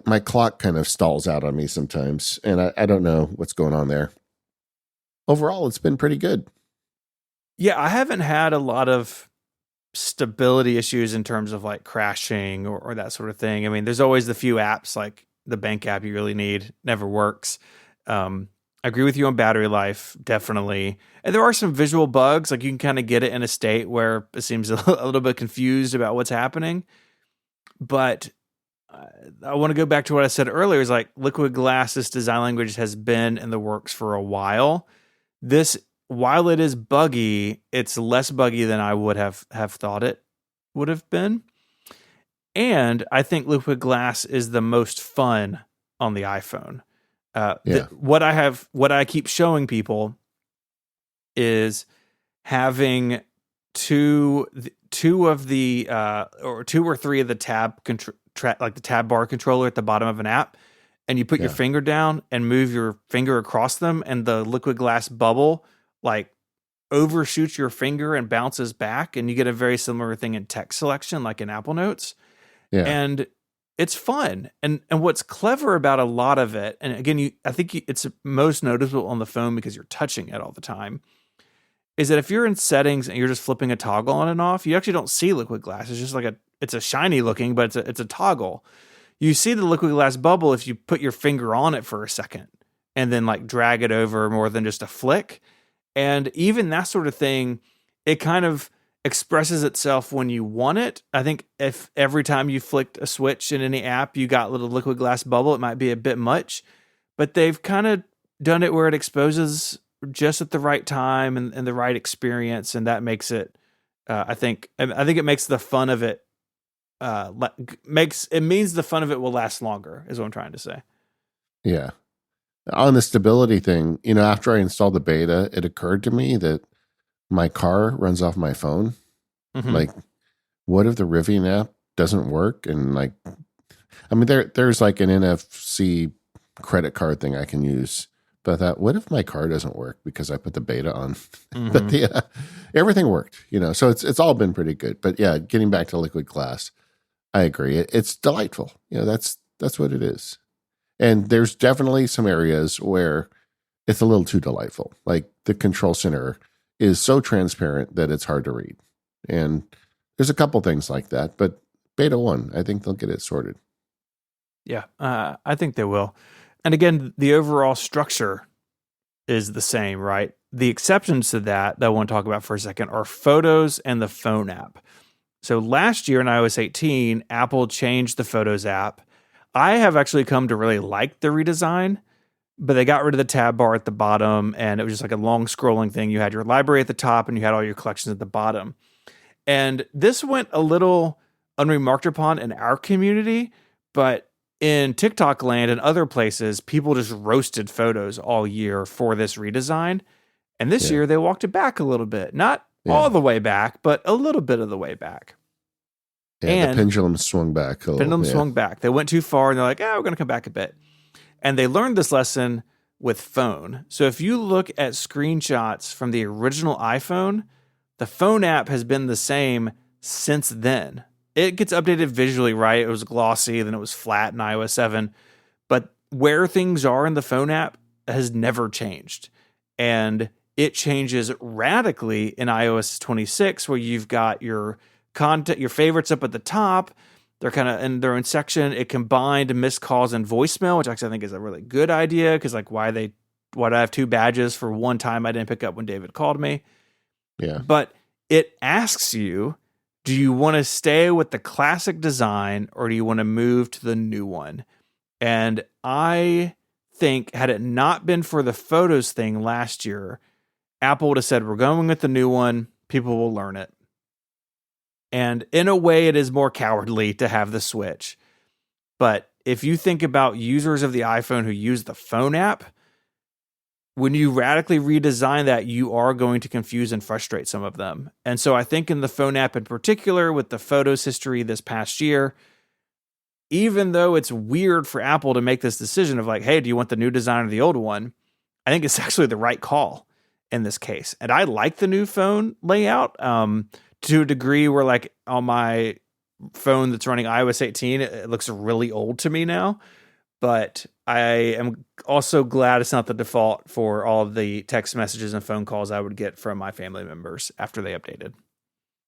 My clock kind of stalls out on me sometimes, and I don't know what's going on there. Overall, it's been pretty good. Yeah, I haven't had a lot of stability issues in terms of like crashing or that sort of thing. I mean, there's always the few apps like the bank app you really need, never works. I agree with you on battery life, definitely. And there are some visual bugs, like you can kind of get it in a state where it seems a little bit confused about what's happening. But I want to go back to what I said earlier, is like Liquid Glass, this design language has been in the works for a while. This, while it is buggy, it's less buggy than I would have thought it would have been. And I think Liquid Glass is the most fun on the iPhone. What I keep showing people is having two of the or two or three of the tab like the tab bar controller at the bottom of an app, and you put your finger down and move your finger across them, and the liquid glass bubble like overshoots your finger and bounces back, and you get a very similar thing in text selection like in Apple Notes. And it's fun. And what's clever about a lot of it, and again, I think it's most noticeable on the phone because you're touching it all the time, is that if you're in settings and you're just flipping a toggle on and off, you actually don't see liquid glass. It's just like it's a shiny looking, but it's a toggle. You see the liquid glass bubble if you put your finger on it for a second and then like drag it over more than just a flick. And even that sort of thing, it kind of expresses itself when you want it. I think if every time you flicked a switch in any app, you got a little liquid glass bubble, it might be a bit much, but they've kind of done it where it exposes just at the right time and the right experience. And that makes it, I think it makes the fun of it, means the fun of it will last longer is what I'm trying to say. Yeah. On the stability thing, after I installed the beta, it occurred to me that my car runs off my phone. Mm-hmm. Like, what if the Rivian app doesn't work? And like, I mean, there's like an NFC credit card thing I can use. But I thought, what if my car doesn't work because I put the beta on? Mm-hmm. But everything worked, so it's all been pretty good. But yeah, getting back to liquid glass, I agree. It's delightful. That's what it is. And there's definitely some areas where it's a little too delightful. Like the control center is so transparent that it's hard to read. And there's a couple things like that. But beta 1, I think they'll get it sorted. Yeah, I think they will. And again, the overall structure is the same, right? The exceptions to that I want to talk about for a second are Photos and the Phone app. So last year in iOS 18, Apple changed the Photos app. I have actually come to really like the redesign, but they got rid of the tab bar at the bottom, and it was just like a long scrolling thing. You had your library at the top, and you had all your collections at the bottom. And this went a little unremarked upon in our community, but in TikTok land and other places, people just roasted Photos all year for this redesign. And this year, they walked it back a little bit. Not all the way back, but a little bit of the way back. Yeah, and the pendulum swung back. Swung back. They went too far, and they're like, we're going to come back a bit. And they learned this lesson with phone. So if you look at screenshots from the original iPhone, the phone app has been the same since then. It gets updated visually, right? It was glossy, then it was flat in iOS 7. But where things are in the phone app has never changed. And it changes radically in iOS 26, where you've got your content, your favorites up at the top. They're kind of in their own section. It combined missed calls and voicemail, which actually I think is a really good idea, because like why do I have 2 badges for one time I didn't pick up when David called me? Yeah. But it asks you, do you want to stay with the classic design or do you want to move to the new one? And I think had it not been for the Photos thing last year, Apple would have said, we're going with the new one. People will learn it. And in a way, it is more cowardly to have the switch. But if you think about users of the iPhone who use the phone app, when you radically redesign that, you are going to confuse and frustrate some of them. And so I think in the phone app in particular, with the Photos history this past year, even though it's weird for Apple to make this decision of like, hey, do you want the new design or the old one? I think it's actually the right call in this case. And I like the new phone layout. To a degree where like on my phone that's running iOS 18, it looks really old to me now, but I am also glad it's not the default for all of the text messages and phone calls I would get from my family members after they updated.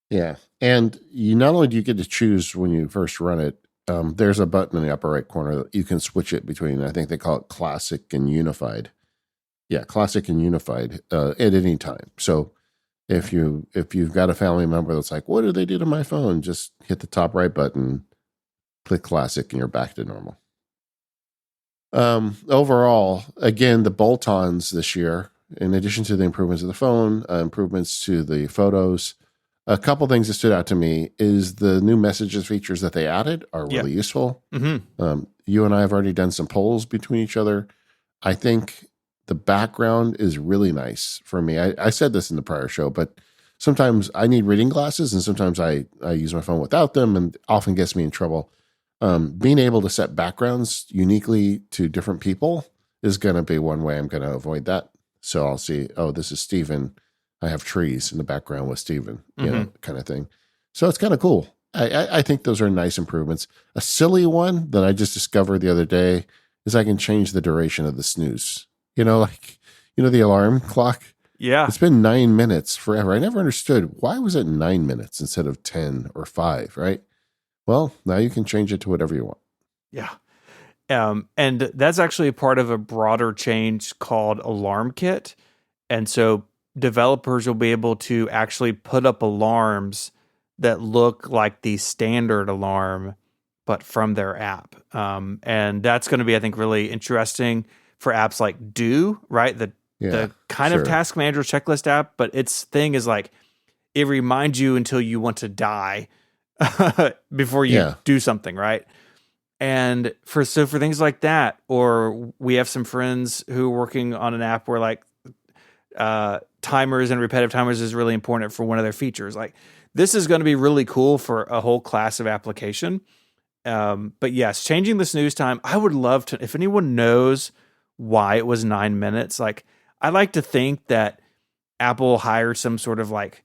Yeah. And not only do you get to choose when you first run it, there's a button in the upper right corner that you can switch it between. I think they call it classic and unified. Yeah. Classic and unified at any time. So if you've got a family member that's like, what did they do to my phone? Just hit the top right button, click classic, and you're back to normal. Overall, again, the bolt-ons this year, in addition to the improvements of the phone, improvements to the Photos, a couple things that stood out to me is the new messages features that they added are really useful. Mm-hmm. You and I have already done some polls between each other. I think the background is really nice for me. I said this in the prior show, but sometimes I need reading glasses, and sometimes I use my phone without them, and often gets me in trouble. Being able to set backgrounds uniquely to different people is going to be one way I'm going to avoid that. So I'll see, oh, this is Steven. I have trees in the background with Steven, kind of thing. So it's kind of cool. I think those are nice improvements. A silly one that I just discovered the other day is I can change the duration of the snooze. The alarm clock. Yeah. It's been 9 minutes forever. I never understood, why was it 9 minutes instead of 10 or 5, right? Well, now you can change it to whatever you want. Yeah. And that's actually part of a broader change called Alarm Kit. And so developers will be able to actually put up alarms that look like the standard alarm, but from their app. And that's going to be, I think, really interesting for apps like Do, right? The kind of task manager checklist app, but its thing is like, it reminds you until you want to die before you do something, right? And for things like that, or we have some friends who are working on an app where like timers and repetitive timers is really important for one of their features. Like, this is going to be really cool for a whole class of application. But yes, changing the snooze time, I would love to, if anyone knows why it was 9 minutes, like, I like to think that Apple hired some sort of like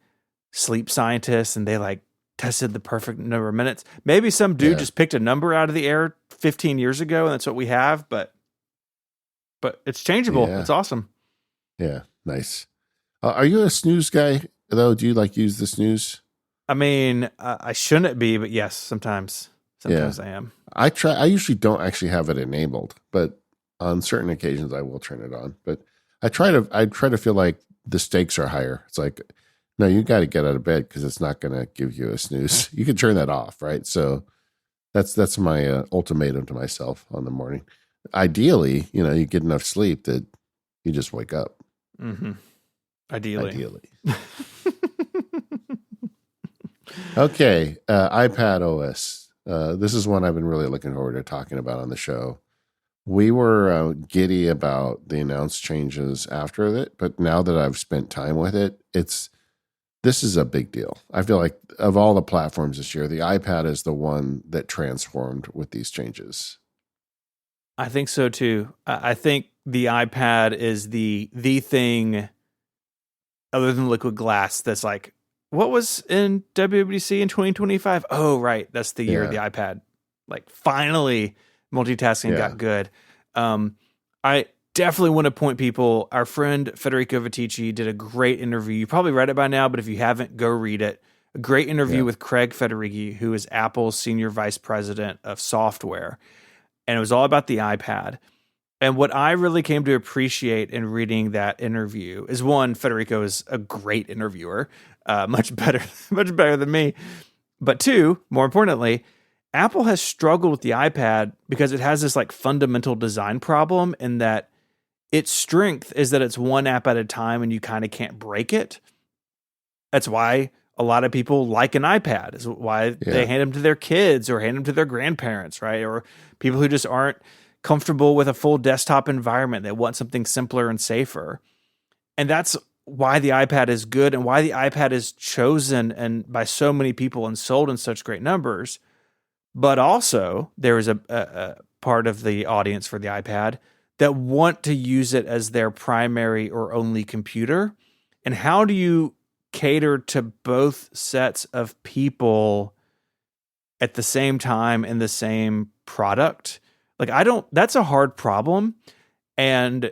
sleep scientist and they like tested the perfect number of minutes. Maybe some dude just picked a number out of the air 15 years ago and that's what we have, but it's changeable. Yeah. It's awesome. Yeah. Nice. Are you a snooze guy though? Do you like use the snooze? I mean, I shouldn't be, but yes, sometimes I am. I usually don't actually have it enabled, but on certain occasions I will turn it on. But I try to feel like the stakes are higher. It's like, no, you got to get out of bed because it's not going to give you a snooze. You can turn that off, right? So that's my ultimatum to myself on the morning. Ideally, you get enough sleep that you just wake up. Mm-hmm. Ideally. Okay, iPadOS. This is one I've been really looking forward to talking about on the show. We were giddy about the announced changes after it, but now that I've spent time with it, this is a big deal. I feel like of all the platforms this year, the iPad is the one that transformed with these changes. I think so too. I think the iPad is the thing other than liquid glass that's like, what was in WWDC in 2025? Oh, right. That's the year of the iPad. Like, finally, multitasking got good. I definitely want to point people. Our friend Federico Viticci did a great interview. You probably read it by now, but if you haven't, go read it. A great interview with Craig Federighi, who is Apple's senior vice president of software. And it was all about the iPad. And what I really came to appreciate in reading that interview is, one, Federico is a great interviewer, much better than me. But two, more importantly, Apple has struggled with the iPad because it has this like fundamental design problem in that its strength is that it's one app at a time and you kind of can't break it. That's why a lot of people like an iPad, is why they hand them to their kids or hand them to their grandparents, right? Or people who just aren't comfortable with a full desktop environment. They want something simpler and safer. And that's why the iPad is good and why the iPad is chosen and by so many people and sold in such great numbers. But also, there is a part of the audience for the iPad that want to use it as their primary or only computer. And how do you cater to both sets of people at the same time in the same product? Like, that's a hard problem. And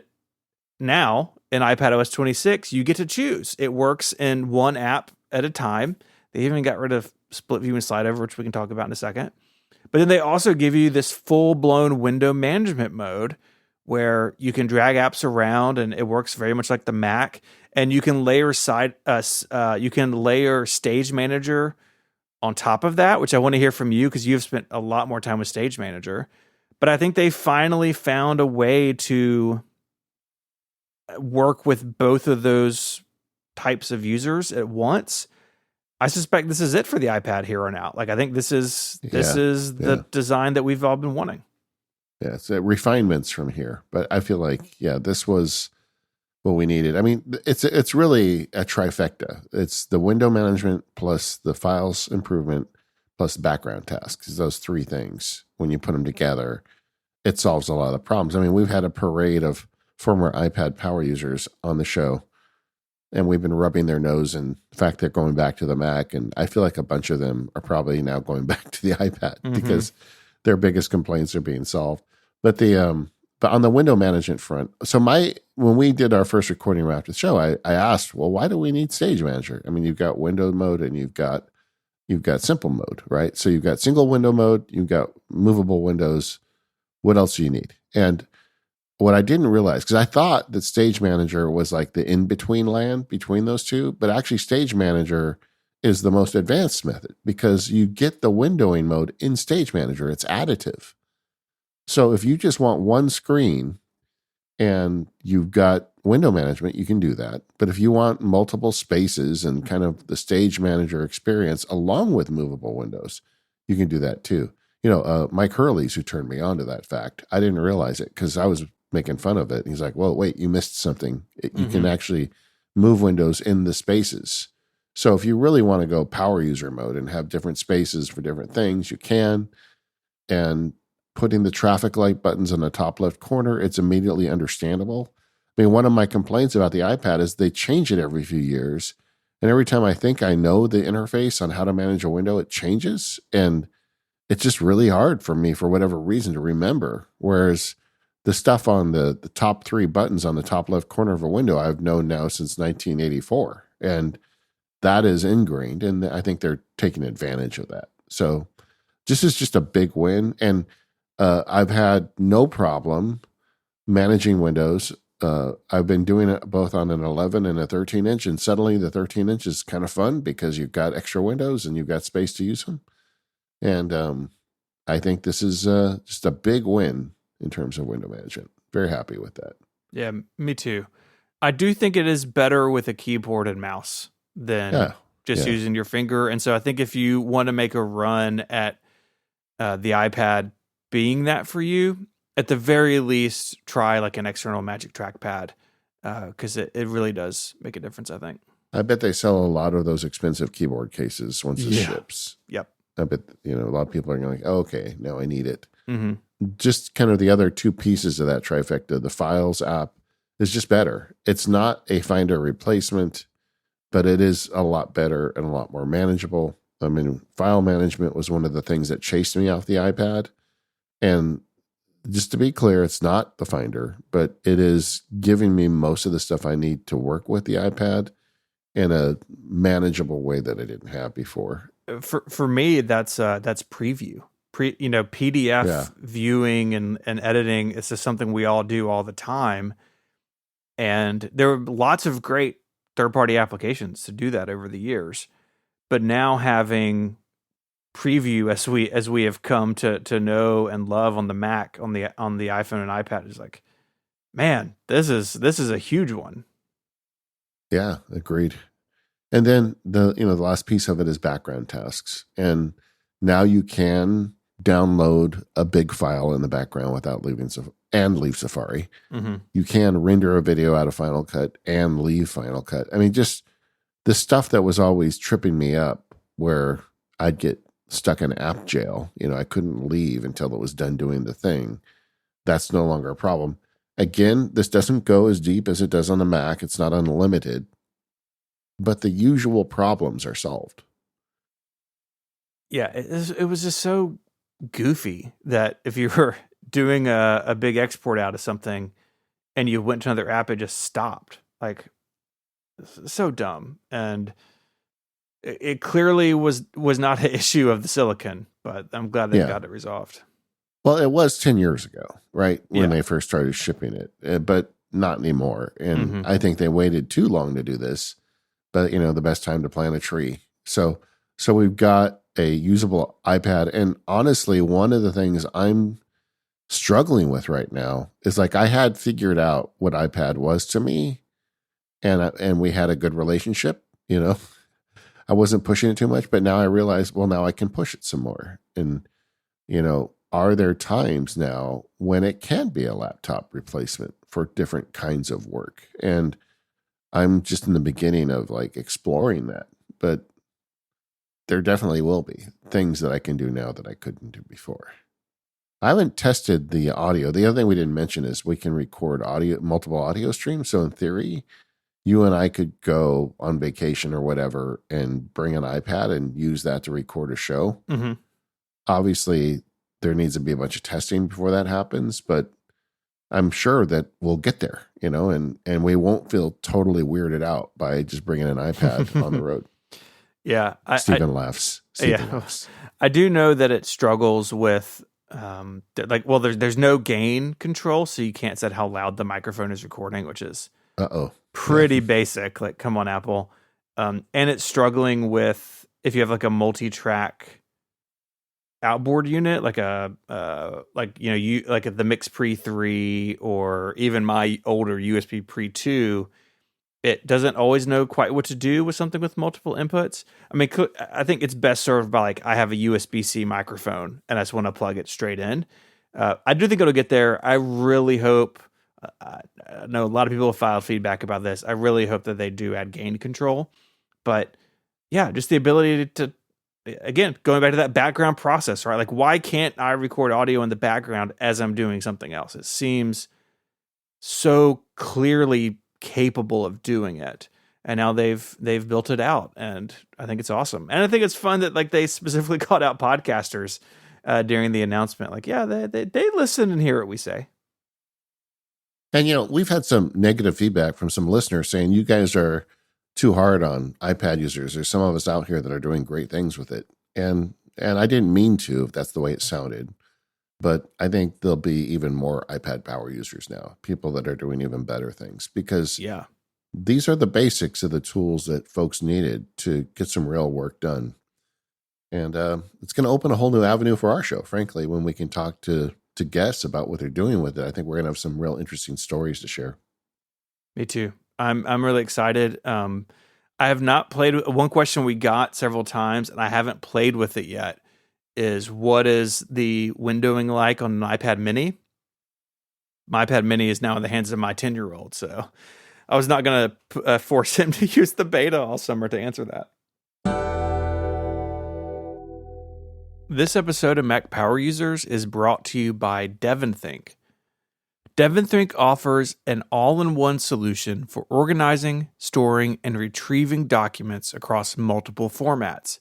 now in iPadOS 26, you get to choose. It works in one app at a time. They even got rid of split view and slide over, which we can talk about in a second. But then they also give you this full-blown window management mode where you can drag apps around, and it works very much like the Mac. And you can layer Stage Manager on top of that, which I want to hear from you because you've spent a lot more time with Stage Manager. But I think they finally found a way to work with both of those types of users at once. I suspect this is it for the iPad here on out. Like, I think this is the design that we've all been wanting. Yeah, it's refinements from here. But I feel like, this was what we needed. I mean, it's really a trifecta. It's the window management plus the files improvement plus background tasks. Those three things, when you put them together, it solves a lot of problems. I mean, we've had a parade of former iPad power users on the show, and we've been rubbing their nose in the fact they're going back to the Mac. And I feel like a bunch of them are probably now going back to the iPad because their biggest complaints are being solved. But but on the window management front, so when we did our first recording after the show, I asked, well, why do we need Stage Manager? I mean, you've got window mode and you've got simple mode, right? So you've got single window mode, you've got movable windows. What else do you need? And what I didn't realize, because I thought that Stage Manager was like the in-between land between those two, but actually Stage Manager is the most advanced method because you get the windowing mode in Stage Manager. It's additive. So if you just want one screen and you've got window management, you can do that. But if you want multiple spaces and kind of the Stage Manager experience along with movable windows, you can do that too. Mike Hurley's who turned me on to that fact. I didn't realize it because I was making fun of it. He's like, well, wait, you missed something. You can actually move windows in the spaces. So if you really want to go power user mode and have different spaces for different things, you can. And putting the traffic light buttons in the top left corner, it's immediately understandable. I mean, one of my complaints about the iPad is they change it every few years. And every time I think I know the interface on how to manage a window, it changes. And it's just really hard for me, for whatever reason, to remember. Whereas the stuff on the top three buttons on the top left corner of a window, I've known now since 1984. And that is ingrained. And I think they're taking advantage of that. So this is just a big win. And I've had no problem managing windows. I've been doing it both on an 11 and a 13 inch. And suddenly the 13 inch is kind of fun because you've got extra windows and you've got space to use them. And I think this is just a big win in terms of window management. Very happy with that. Yeah, me too. I do think it is better with a keyboard and mouse than just using your finger. And so I think if you want to make a run at the iPad being that for you, at the very least, try like an external Magic Trackpad because it really does make a difference, I think. I bet they sell a lot of those expensive keyboard cases once it ships. Yep. I bet, a lot of people are going like, oh, okay, now I need it. Just kind of the other two pieces of that trifecta, the Files app is just better. It's not a Finder replacement, but it is a lot better and a lot more manageable. I mean, file management was one of the things that chased me off the iPad. And just to be clear, it's not the Finder, but it is giving me most of the stuff I need to work with the iPad in a manageable way that I didn't have before. For me, that's preview. PDF viewing and editing. It's just something we all do all the time. And there are lots of great third-party applications to do that over the years. But now having preview as we have come to know and love on the Mac, on the iPhone and iPad is like, man, this is a huge one. Yeah, agreed. And then the last piece of it is background tasks. And now you can download a big file in the background without leave Safari. You can render a video out of Final Cut and leave Final Cut. I mean, just the stuff that was always tripping me up where I'd get stuck in app jail. I couldn't leave until it was done doing the thing. That's no longer a problem. Again, this doesn't go as deep as it does on the Mac. It's not unlimited. But the usual problems are solved. Yeah, it was just so goofy that if you were doing a big export out of something and you went to another app, it just stopped. Like, so dumb. And it clearly was not an issue of the silicon, but I'm glad they got it resolved. Well, it was 10 years ago, right? When they first started shipping it, but not anymore. And I think they waited too long to do this. But, the best time to plant a tree. So we've got a usable iPad. And honestly, one of the things I'm struggling with right now is like I had figured out what iPad was to me. And we had a good relationship, I wasn't pushing it too much. But now I realize, well, now I can push it some more. And, are there times now when it can be a laptop replacement for different kinds of work? And I'm just in the beginning of like exploring that, but there definitely will be things that I can do now that I couldn't do before. I haven't tested the audio. The other thing we didn't mention is we can record multiple audio streams. So in theory, you and I could go on vacation or whatever and bring an iPad and use that to record a show. Mm-hmm. Obviously, there needs to be a bunch of testing before that happens, but I'm sure that we'll get there, and we won't feel totally weirded out by just bringing an iPad on the road. Yeah. Stephen laughs. Laughs. I do know that it struggles with, there's no gain control, so you can't set how loud the microphone is recording, which is pretty basic. Like, come on, Apple. And it's struggling with, if you have like a multi-track outboard unit, like the Mix Pre 3 or even my older USB Pre 2, it doesn't always know quite what to do with something with multiple inputs. I mean, I think it's best served by like, I have a USB-C microphone and I just want to plug it straight in. I do think it'll get there. I really hope, I know a lot of people have filed feedback about this. I really hope that they do add gain control, but yeah, just the ability to, again, going back to that background process, right? Like, why can't I record audio in the background as I'm doing something else? It seems so clearly capable of doing it. And now they've built it out, and I think it's awesome. And I think it's fun that like they specifically called out podcasters during the announcement. Like, yeah, they listen and hear what we say. And we've had some negative feedback from some listeners saying you guys are too hard on iPad users. There's some of us out here that are doing great things with it. And I didn't mean to, if that's the way it sounded. But I think there'll be even more iPad power users now, people that are doing even better things, because these are the basics of the tools that folks needed to get some real work done. And it's going to open a whole new avenue for our show, frankly, when we can talk to guests about what they're doing with it. I think we're going to have some real interesting stories to share. Me too. I'm really excited. I have not played. One question we got several times, and I haven't played with it yet, is what is the windowing like on an iPad mini? My iPad mini is now in the hands of my 10-year-old, so I was not going to force him to use the beta all summer to answer that. This episode of Mac Power Users is brought to you by DevonThink. DevonThink offers an all-in-one solution for organizing, storing, and retrieving documents across multiple formats.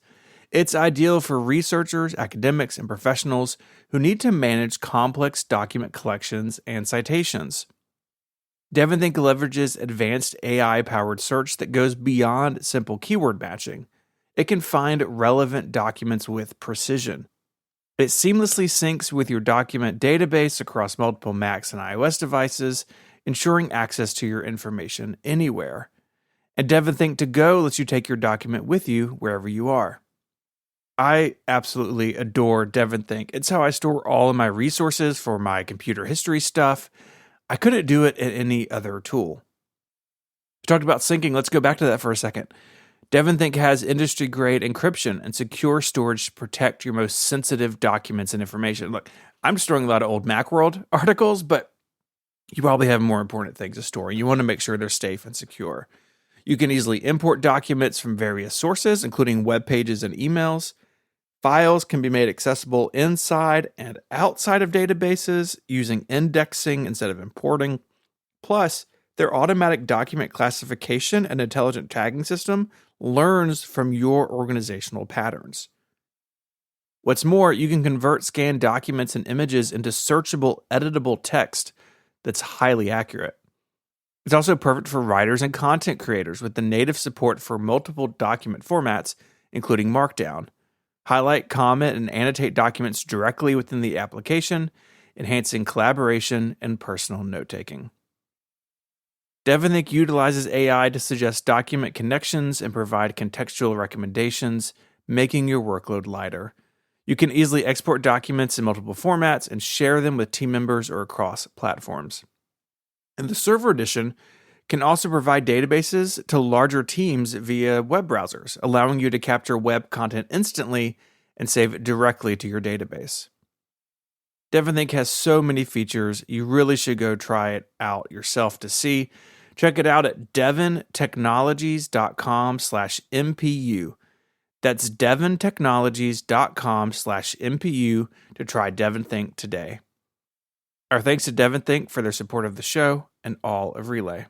It's ideal for researchers, academics, and professionals who need to manage complex document collections and citations. DevonThink leverages advanced AI-powered search that goes beyond simple keyword matching. It can find relevant documents with precision. It seamlessly syncs with your document database across multiple Macs and iOS devices, ensuring access to your information anywhere. And DevonThink To Go lets you take your document with you wherever you are. I absolutely adore DevonThink. It's how I store all of my resources for my computer history stuff. I couldn't do it in any other tool. We talked about syncing. Let's go back to that for a second. DevonThink has industry-grade encryption and secure storage to protect your most sensitive documents and information. Look, I'm storing a lot of old Macworld articles, but you probably have more important things to store. You want to make sure they're safe and secure. You can easily import documents from various sources, including web pages and emails. Files can be made accessible inside and outside of databases using indexing instead of importing. Plus, their automatic document classification and intelligent tagging system learns from your organizational patterns. What's more, you can convert scanned documents and images into searchable, editable text that's highly accurate. It's also perfect for writers and content creators with the native support for multiple document formats, including Markdown. Highlight, comment, and annotate documents directly within the application, enhancing collaboration and personal note-taking. DevonThink utilizes AI to suggest document connections and provide contextual recommendations, making your workload lighter. You can easily export documents in multiple formats and share them with team members or across platforms. And the Server Edition can also provide databases to larger teams via web browsers, allowing you to capture web content instantly and save it directly to your database. DevonThink has so many features. You really should go try it out yourself to see. Check it out at devontechnologies.com/MPU. That's devontechnologies.com/MPU to try DevonThink today. Our thanks to DevonThink for their support of the show and all of Relay.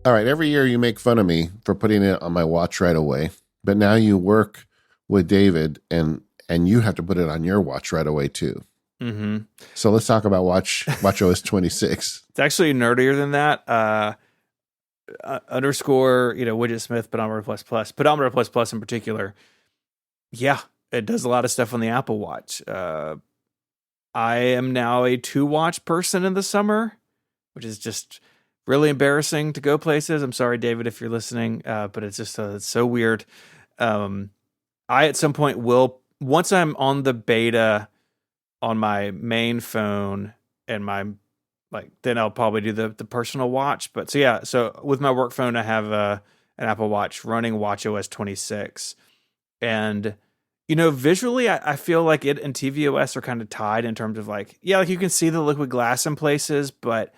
All right, every year you make fun of me for putting it on my watch right away, but now you work with David and you have to put it on your watch right away too. Mm-hmm. So let's talk about watchOS 26. It's actually nerdier than that. Underscore, Widget Smith, pedometer plus in particular. Yeah, it does a lot of stuff on the Apple Watch. I am now a 2-watch person in the summer, which is just really embarrassing to go places. I'm sorry, David, if you're listening, but it's just it's so weird. I at some point will, once I'm on the beta on my main phone and then I'll probably do the personal watch. But so with my work phone, I have an Apple Watch running watchOS 26. And, visually, I feel like it and tvOS are kind of tied in terms of you can see the liquid glass in places, but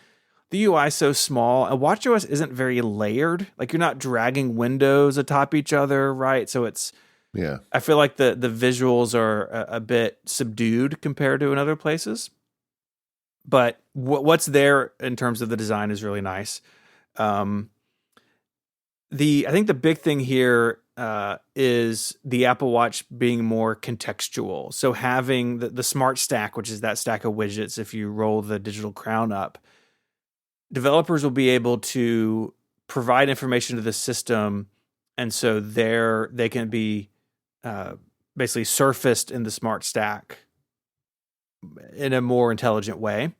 the UI is so small, and watchOS isn't very layered. You're not dragging windows atop each other, right? So I feel like the visuals are a bit subdued compared to in other places. But what's there in terms of the design is really nice. I think the big thing here is the Apple Watch being more contextual. So having the smart stack, which is that stack of widgets, if you roll the digital crown up, developers will be able to provide information to the system, and so they can be basically surfaced in the smart stack in a more intelligent way.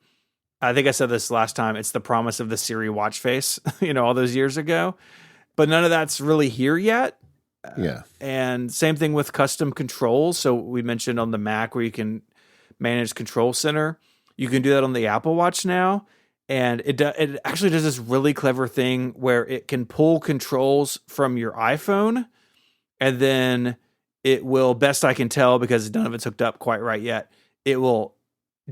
I think I said this last time. It's the promise of the Siri watch face, all those years ago, but none of that's really here yet. Yeah. And same thing with custom controls. So we mentioned on the Mac where you can manage Control Center. You can do that on the Apple Watch now. And it actually does this really clever thing where it can pull controls from your iPhone, and then it will, best I can tell, because none of it's hooked up quite right yet, it will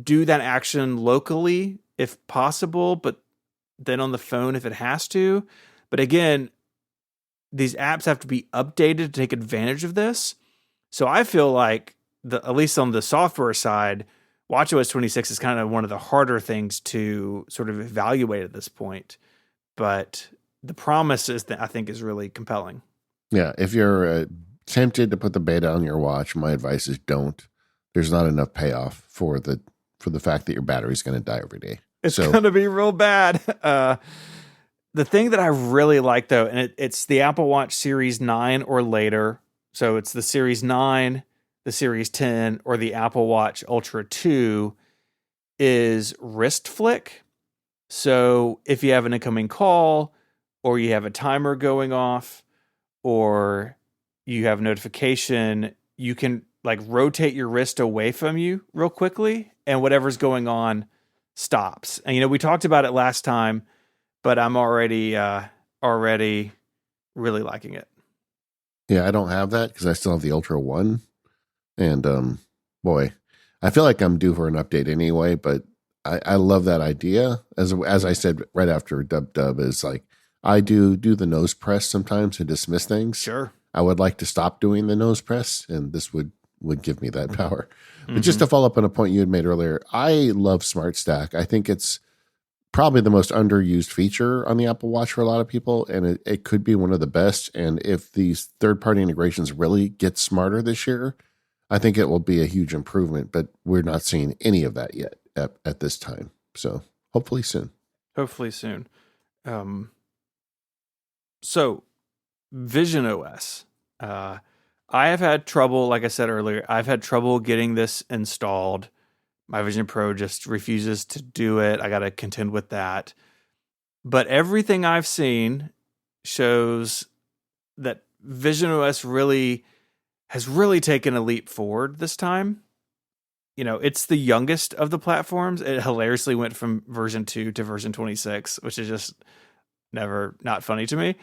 do that action locally if possible, but then on the phone if it has to. But again, these apps have to be updated to take advantage of this. So I feel like, at least on the software side, watchOS 26 is kind of one of the harder things to sort of evaluate at this point. But the promise I think is really compelling. Yeah, if you're tempted to put the beta on your watch, my advice is don't. There's not enough payoff for the fact that your battery's going to die every day. It's going to be real bad. The thing that I really like, though, and it's the Apple Watch Series 9 or later. So it's the Series 9, the Series 10, or the Apple Watch Ultra 2, is wrist flick. So if you have an incoming call, or you have a timer going off, or you have a notification, you can rotate your wrist away from you real quickly, and whatever's going on stops. And we talked about it last time, but I'm already really liking it. Yeah, I don't have that because I still have the Ultra 1. And boy, I feel like I'm due for an update anyway, but I love that idea. As I said right after Dub is I do the nose press sometimes to dismiss things. Sure. I would like to stop doing the nose press, and this would give me that power. But just to follow up on a point you had made earlier, I love Smart Stack. I think it's probably the most underused feature on the Apple Watch for a lot of people, and it could be one of the best. And if these third-party integrations really get smarter this year, I think it will be a huge improvement, but we're not seeing any of that yet at this time. So hopefully soon. So Vision OS. I have had trouble, like I said earlier, I've had trouble getting this installed. My Vision Pro just refuses to do it. I got to contend with that. But everything I've seen shows that Vision OS has really taken a leap forward this time. It's the youngest of the platforms. It hilariously went from version 2 to version 26, which is just never not funny to me.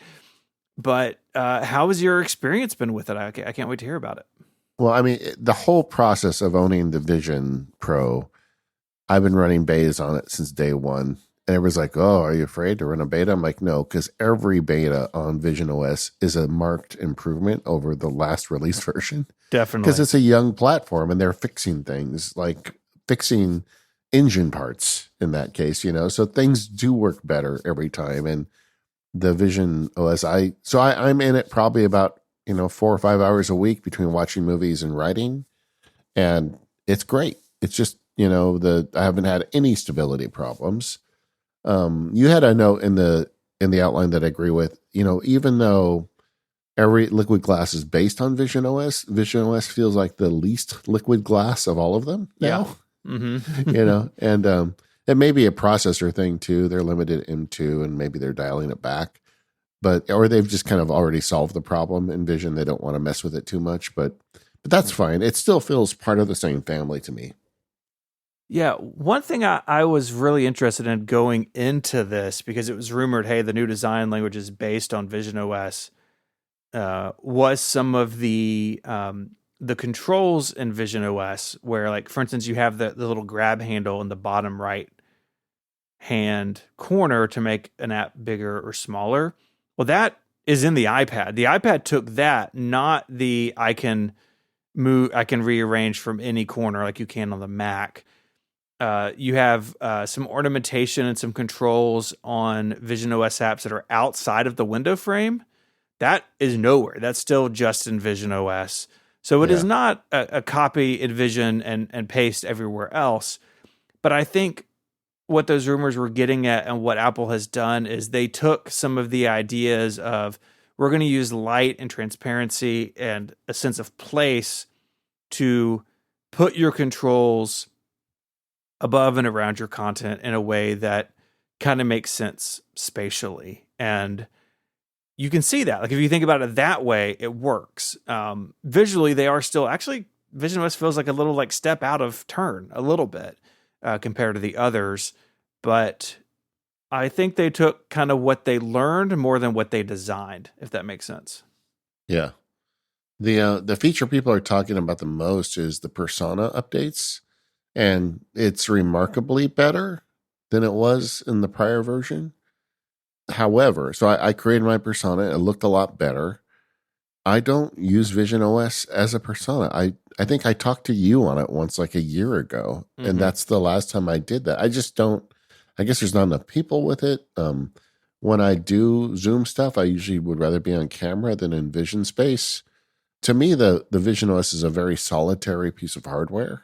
But how has your experience been with it? I can't wait to hear about it. Well, I mean, the whole process of owning the Vision Pro, I've been running betas on it since day one. And everyone's like, oh, are you afraid to run a beta? I'm like, no, because every beta on Vision OS is a marked improvement over the last release version. Because Definitely. it's a young platform and they're fixing things like fixing engine parts in that case, so things do work better every time. And the Vision OS, I'm in it probably about, 4 or 5 hours a week between watching movies and writing. And it's great. It's just, I haven't had any stability problems. You had a note in the outline that I agree with. Even though every liquid glass is based on Vision OS, Vision OS feels like the least liquid glass of all of them now. Yeah. And it may be a processor thing too. They're limited M2 and maybe they're dialing it back. Or they've just kind of already solved the problem in Vision. They don't want to mess with it too much, but that's fine. It still feels part of the same family to me. Yeah, one thing I was really interested in going into this because it was rumored, hey, the new design language is based on Vision OS, was some of the controls in Vision OS, where, like, for instance, you have the little grab handle in the bottom right hand corner to make an app bigger or smaller. Well, that is in the iPad. The iPad took that, not the I can rearrange from any corner like you can on the Mac. You have some ornamentation and some controls on Vision OS apps that are outside of the window frame. That is nowhere. That's still just in Vision OS. So it is not a copy in Vision and paste everywhere else. But I think what those rumors were getting at and what Apple has done is they took some of the ideas of, we're going to use light and transparency and a sense of place to put your controls above and around your content in a way that kind of makes sense spatially. And you can see that. Like, if you think about it that way, it works. Visually, they are still actually, Vision OS feels like a little like step out of turn a little bit compared to the others. But I think they took kind of what they learned more than what they designed, if that makes sense. Yeah. The feature people are talking about the most is the persona updates. And it's remarkably better than it was in the prior version. However, so I created my persona. It looked a lot better. I don't use Vision OS as a persona. I think I talked to you on it once like a year ago. Mm-hmm. And that's the last time I did that. I just don't, I guess there's not enough people with it. When I do Zoom stuff, I usually would rather be on camera than in Vision space. To me, the Vision OS is a very solitary piece of hardware.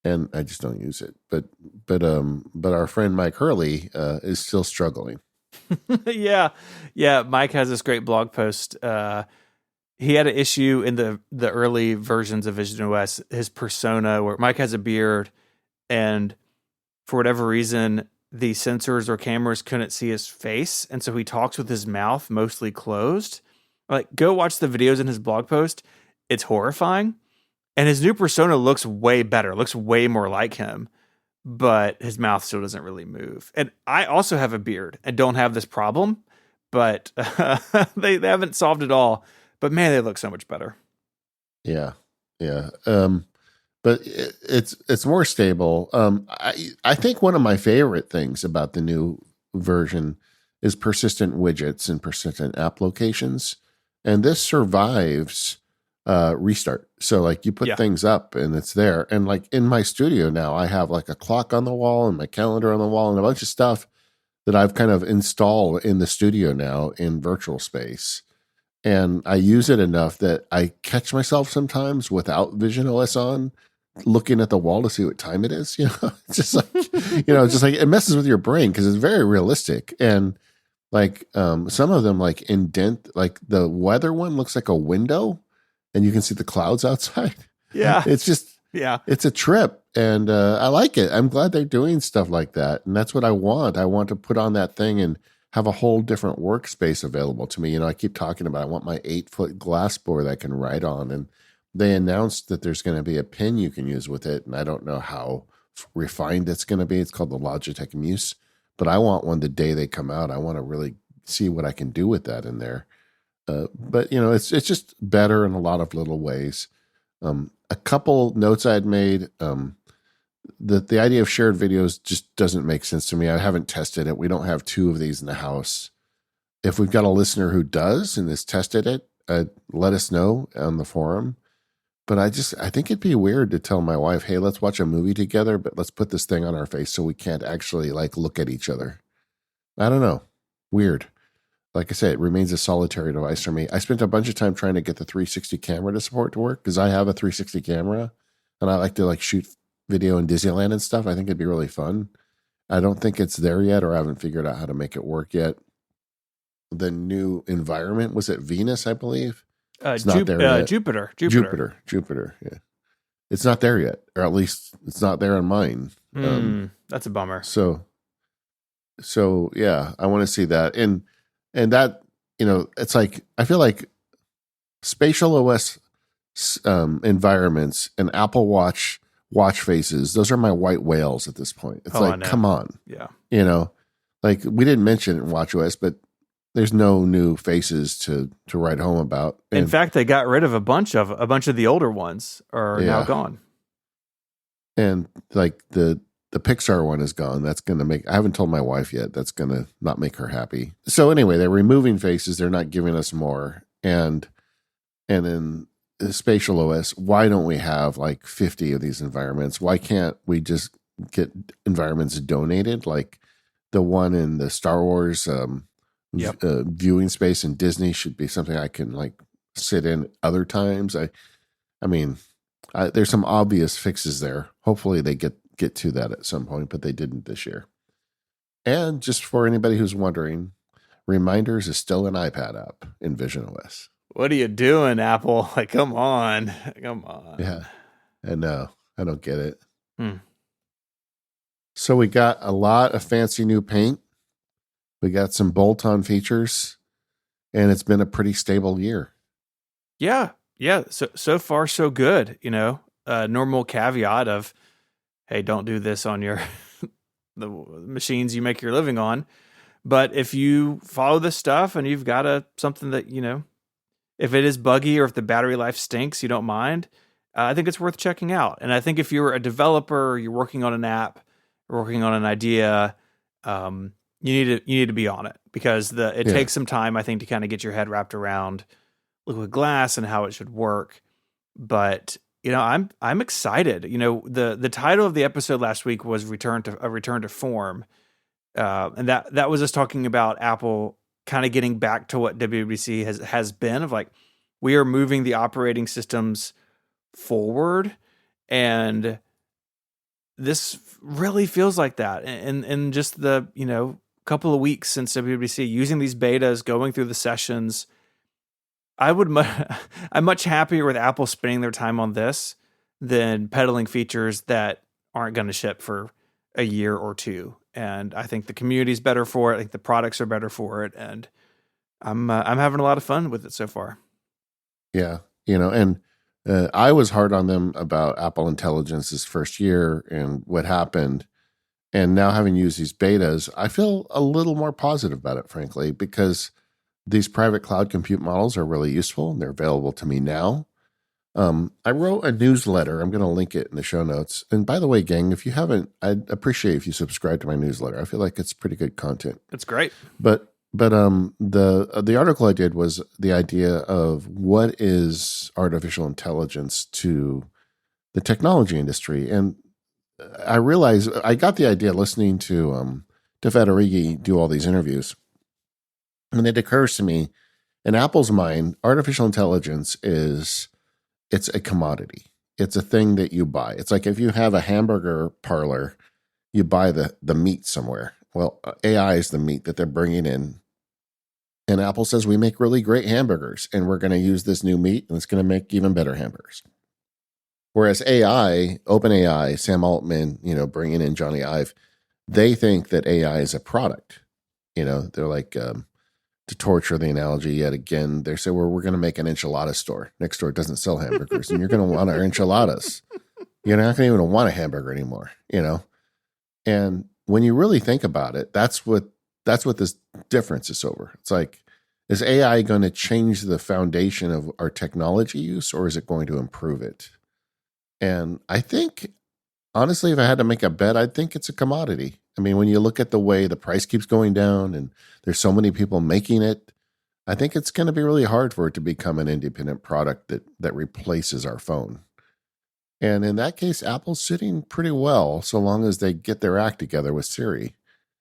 And I just don't use it. But our friend Mike Hurley is still struggling. Yeah. Mike has this great blog post. He had an issue in the early versions of Vision OS, his persona, where Mike has a beard, and for whatever reason, the sensors or cameras couldn't see his face, and so he talks with his mouth mostly closed. Like, go watch the videos in his blog post. It's horrifying. And his new persona looks way better, looks way more like him, but his mouth still doesn't really move. And I also have a beard and don't have this problem, but they haven't solved it all. But man, they look so much better. Yeah. But it's more stable. I think one of my favorite things about the new version is persistent widgets and persistent app locations. And this survives restart. So like you put things up and it's there. And like in my studio now, I have like a clock on the wall and my calendar on the wall and a bunch of stuff that I've kind of installed in the studio now in virtual space. And I use it enough that I catch myself sometimes without Vision OS on, looking at the wall to see what time it is. It's just like, just like it messes with your brain because it's very realistic. And like some of them like indent, like the weather one looks like a window and you can see the clouds outside. Yeah. It's just, it's a trip. And I like it. I'm glad they're doing stuff like that. And that's what I want. I want to put on that thing and have a whole different workspace available to me. I keep talking about, I want my 8-foot glass board I can write on. And they announced that there's going to be a pen you can use with it. And I don't know how refined it's going to be. It's called the Logitech Muse. But I want one the day they come out. I want to really see what I can do with that in there. But it's just better in a lot of little ways. A couple notes I had made. The idea of shared videos just doesn't make sense to me. I haven't tested it. We don't have two of these in the house. If we've got a listener who does and has tested it, let us know on the forum. But I think it'd be weird to tell my wife, hey, let's watch a movie together, but let's put this thing on our face so we can't actually like look at each other. I don't know. Weird. Like I said, it remains a solitary device for me. I spent a bunch of time trying to get the 360 camera to support to work because I have a 360 camera and I like to like shoot video in Disneyland and stuff. I think it'd be really fun. I don't think it's there yet, or I haven't figured out how to make it work yet. The new environment was at Venus, I believe. It's not there yet. Jupiter. Yeah, it's not there yet, or at least it's not there on mine. That's a bummer. So yeah, I want to see that, and that it's like I feel like spatial OS environments and Apple Watch faces, those are my white whales at this point. It's like, come on. Yeah. Like we didn't mention it in WatchOS, but there's no new faces to write home about. And in fact, they got rid of a bunch of the older ones are now gone. And like the Pixar one is gone. That's going to I haven't told my wife yet. That's going to not make her happy. So anyway, they're removing faces. They're not giving us more. And in spatial OS, why don't we have like 50 of these environments? Why can't we just get environments donated? Like the one in the Star Wars viewing space in Disney should be something I can like sit in other times. I mean, there's some obvious fixes there. Hopefully they get to that at some point, but they didn't this year. And just for anybody who's wondering, Reminders is still an iPad app in visionOS. What are you doing, Apple? Like, come on. Yeah, I know. I don't get it. So we got a lot of fancy new paint. We got some bolt-on features, and it's been a pretty stable year. Yeah. So far, so good. Normal caveat of, hey, don't do this on your the machines you make your living on. But if you follow this stuff and you've got something that if it is buggy or if the battery life stinks, you don't mind, I think it's worth checking out. And I think if you're a developer, you're working on an app, you're working on an idea, you need to be on it because it takes some time, I think, to kind of get your head wrapped around liquid glass and how it should work. But I'm excited. The title of the episode last week was Return to Form, and that was us talking about Apple kind of getting back to what WWDC has been of like, we are moving the operating systems forward. And this really feels like that. And just the, couple of weeks since WWDC, using these betas, going through the sessions, I'm much happier with Apple spending their time on this than peddling features that aren't going to ship for a year or two. And I think the community's better for it. I think the products are better for it. And I'm having a lot of fun with it so far. Yeah. And I was hard on them about Apple Intelligence's first year and what happened. And now having used these betas, I feel a little more positive about it, frankly, because these private cloud compute models are really useful and they're available to me now. I wrote a newsletter. I'm going to link it in the show notes. And by the way, gang, if you haven't, I'd appreciate if you subscribe to my newsletter. I feel like it's pretty good content. That's great. But the article I did was the idea of what is artificial intelligence to the technology industry. And I realized I got the idea listening to Federighi do all these interviews. And it occurs to me, in Apple's mind, artificial intelligence it's a commodity. It's a thing that you buy. It's like if you have a hamburger parlor, you buy the meat somewhere. Well, AI is the meat that they're bringing in. And Apple says, we make really great hamburgers, and we're going to use this new meat, and it's going to make even better hamburgers. Whereas AI, OpenAI, Sam Altman, bringing in Johnny Ive, they think that AI is a product. They're like, to torture the analogy yet again, they say, well, we're going to make an enchilada store. Next door doesn't sell hamburgers, and you're going to want our enchiladas. You're not going to even want a hamburger anymore, And when you really think about it, that's what this difference is over. It's like Is AI going to change the foundation of our technology use, or is it going to improve it? And I think, honestly, if I had to make a bet, I'd think it's a commodity. I mean, when you look at the way the price keeps going down and there's so many people making it, I think it's going to be really hard for it to become an independent product that replaces our phone. And in that case, Apple's sitting pretty well, so long as they get their act together with Siri.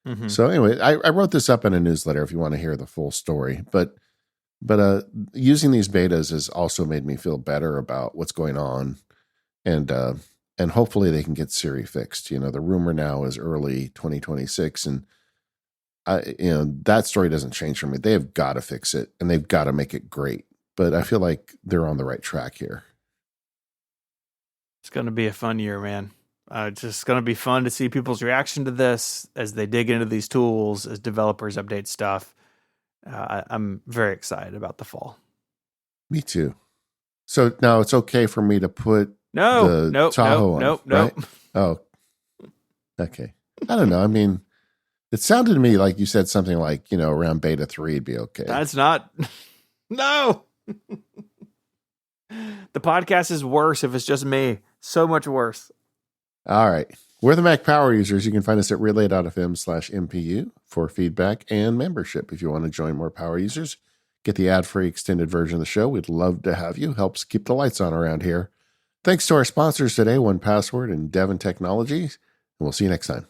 Mm-hmm. So anyway, I wrote this up in a newsletter if you want to hear the full story. But using these betas has also made me feel better about what's going on, and hopefully they can get Siri fixed. You know, the rumor now is early 2026, and that story doesn't change for me. They have got to fix it, and they've got to make it great. But I feel like they're on the right track here. It's going to be a fun year, man. It's just going to be fun to see people's reaction to this as they dig into these tools, as developers update stuff. I'm very excited about the fall. Me too. So now it's okay for me to put Tahoe on, right? Oh, okay. I don't know. I mean, it sounded to me like you said something like, around beta 3 it'd be okay. That's not. No. The podcast is worse if it's just me. So much worse. All right. We're the Mac Power Users. You can find us at relay.fm/MPU for feedback and membership. If you want to join more power users, get the ad-free extended version of the show. We'd love to have you. Helps keep the lights on around here. Thanks to our sponsors today, 1Password and Devon Technologies. And we'll see you next time.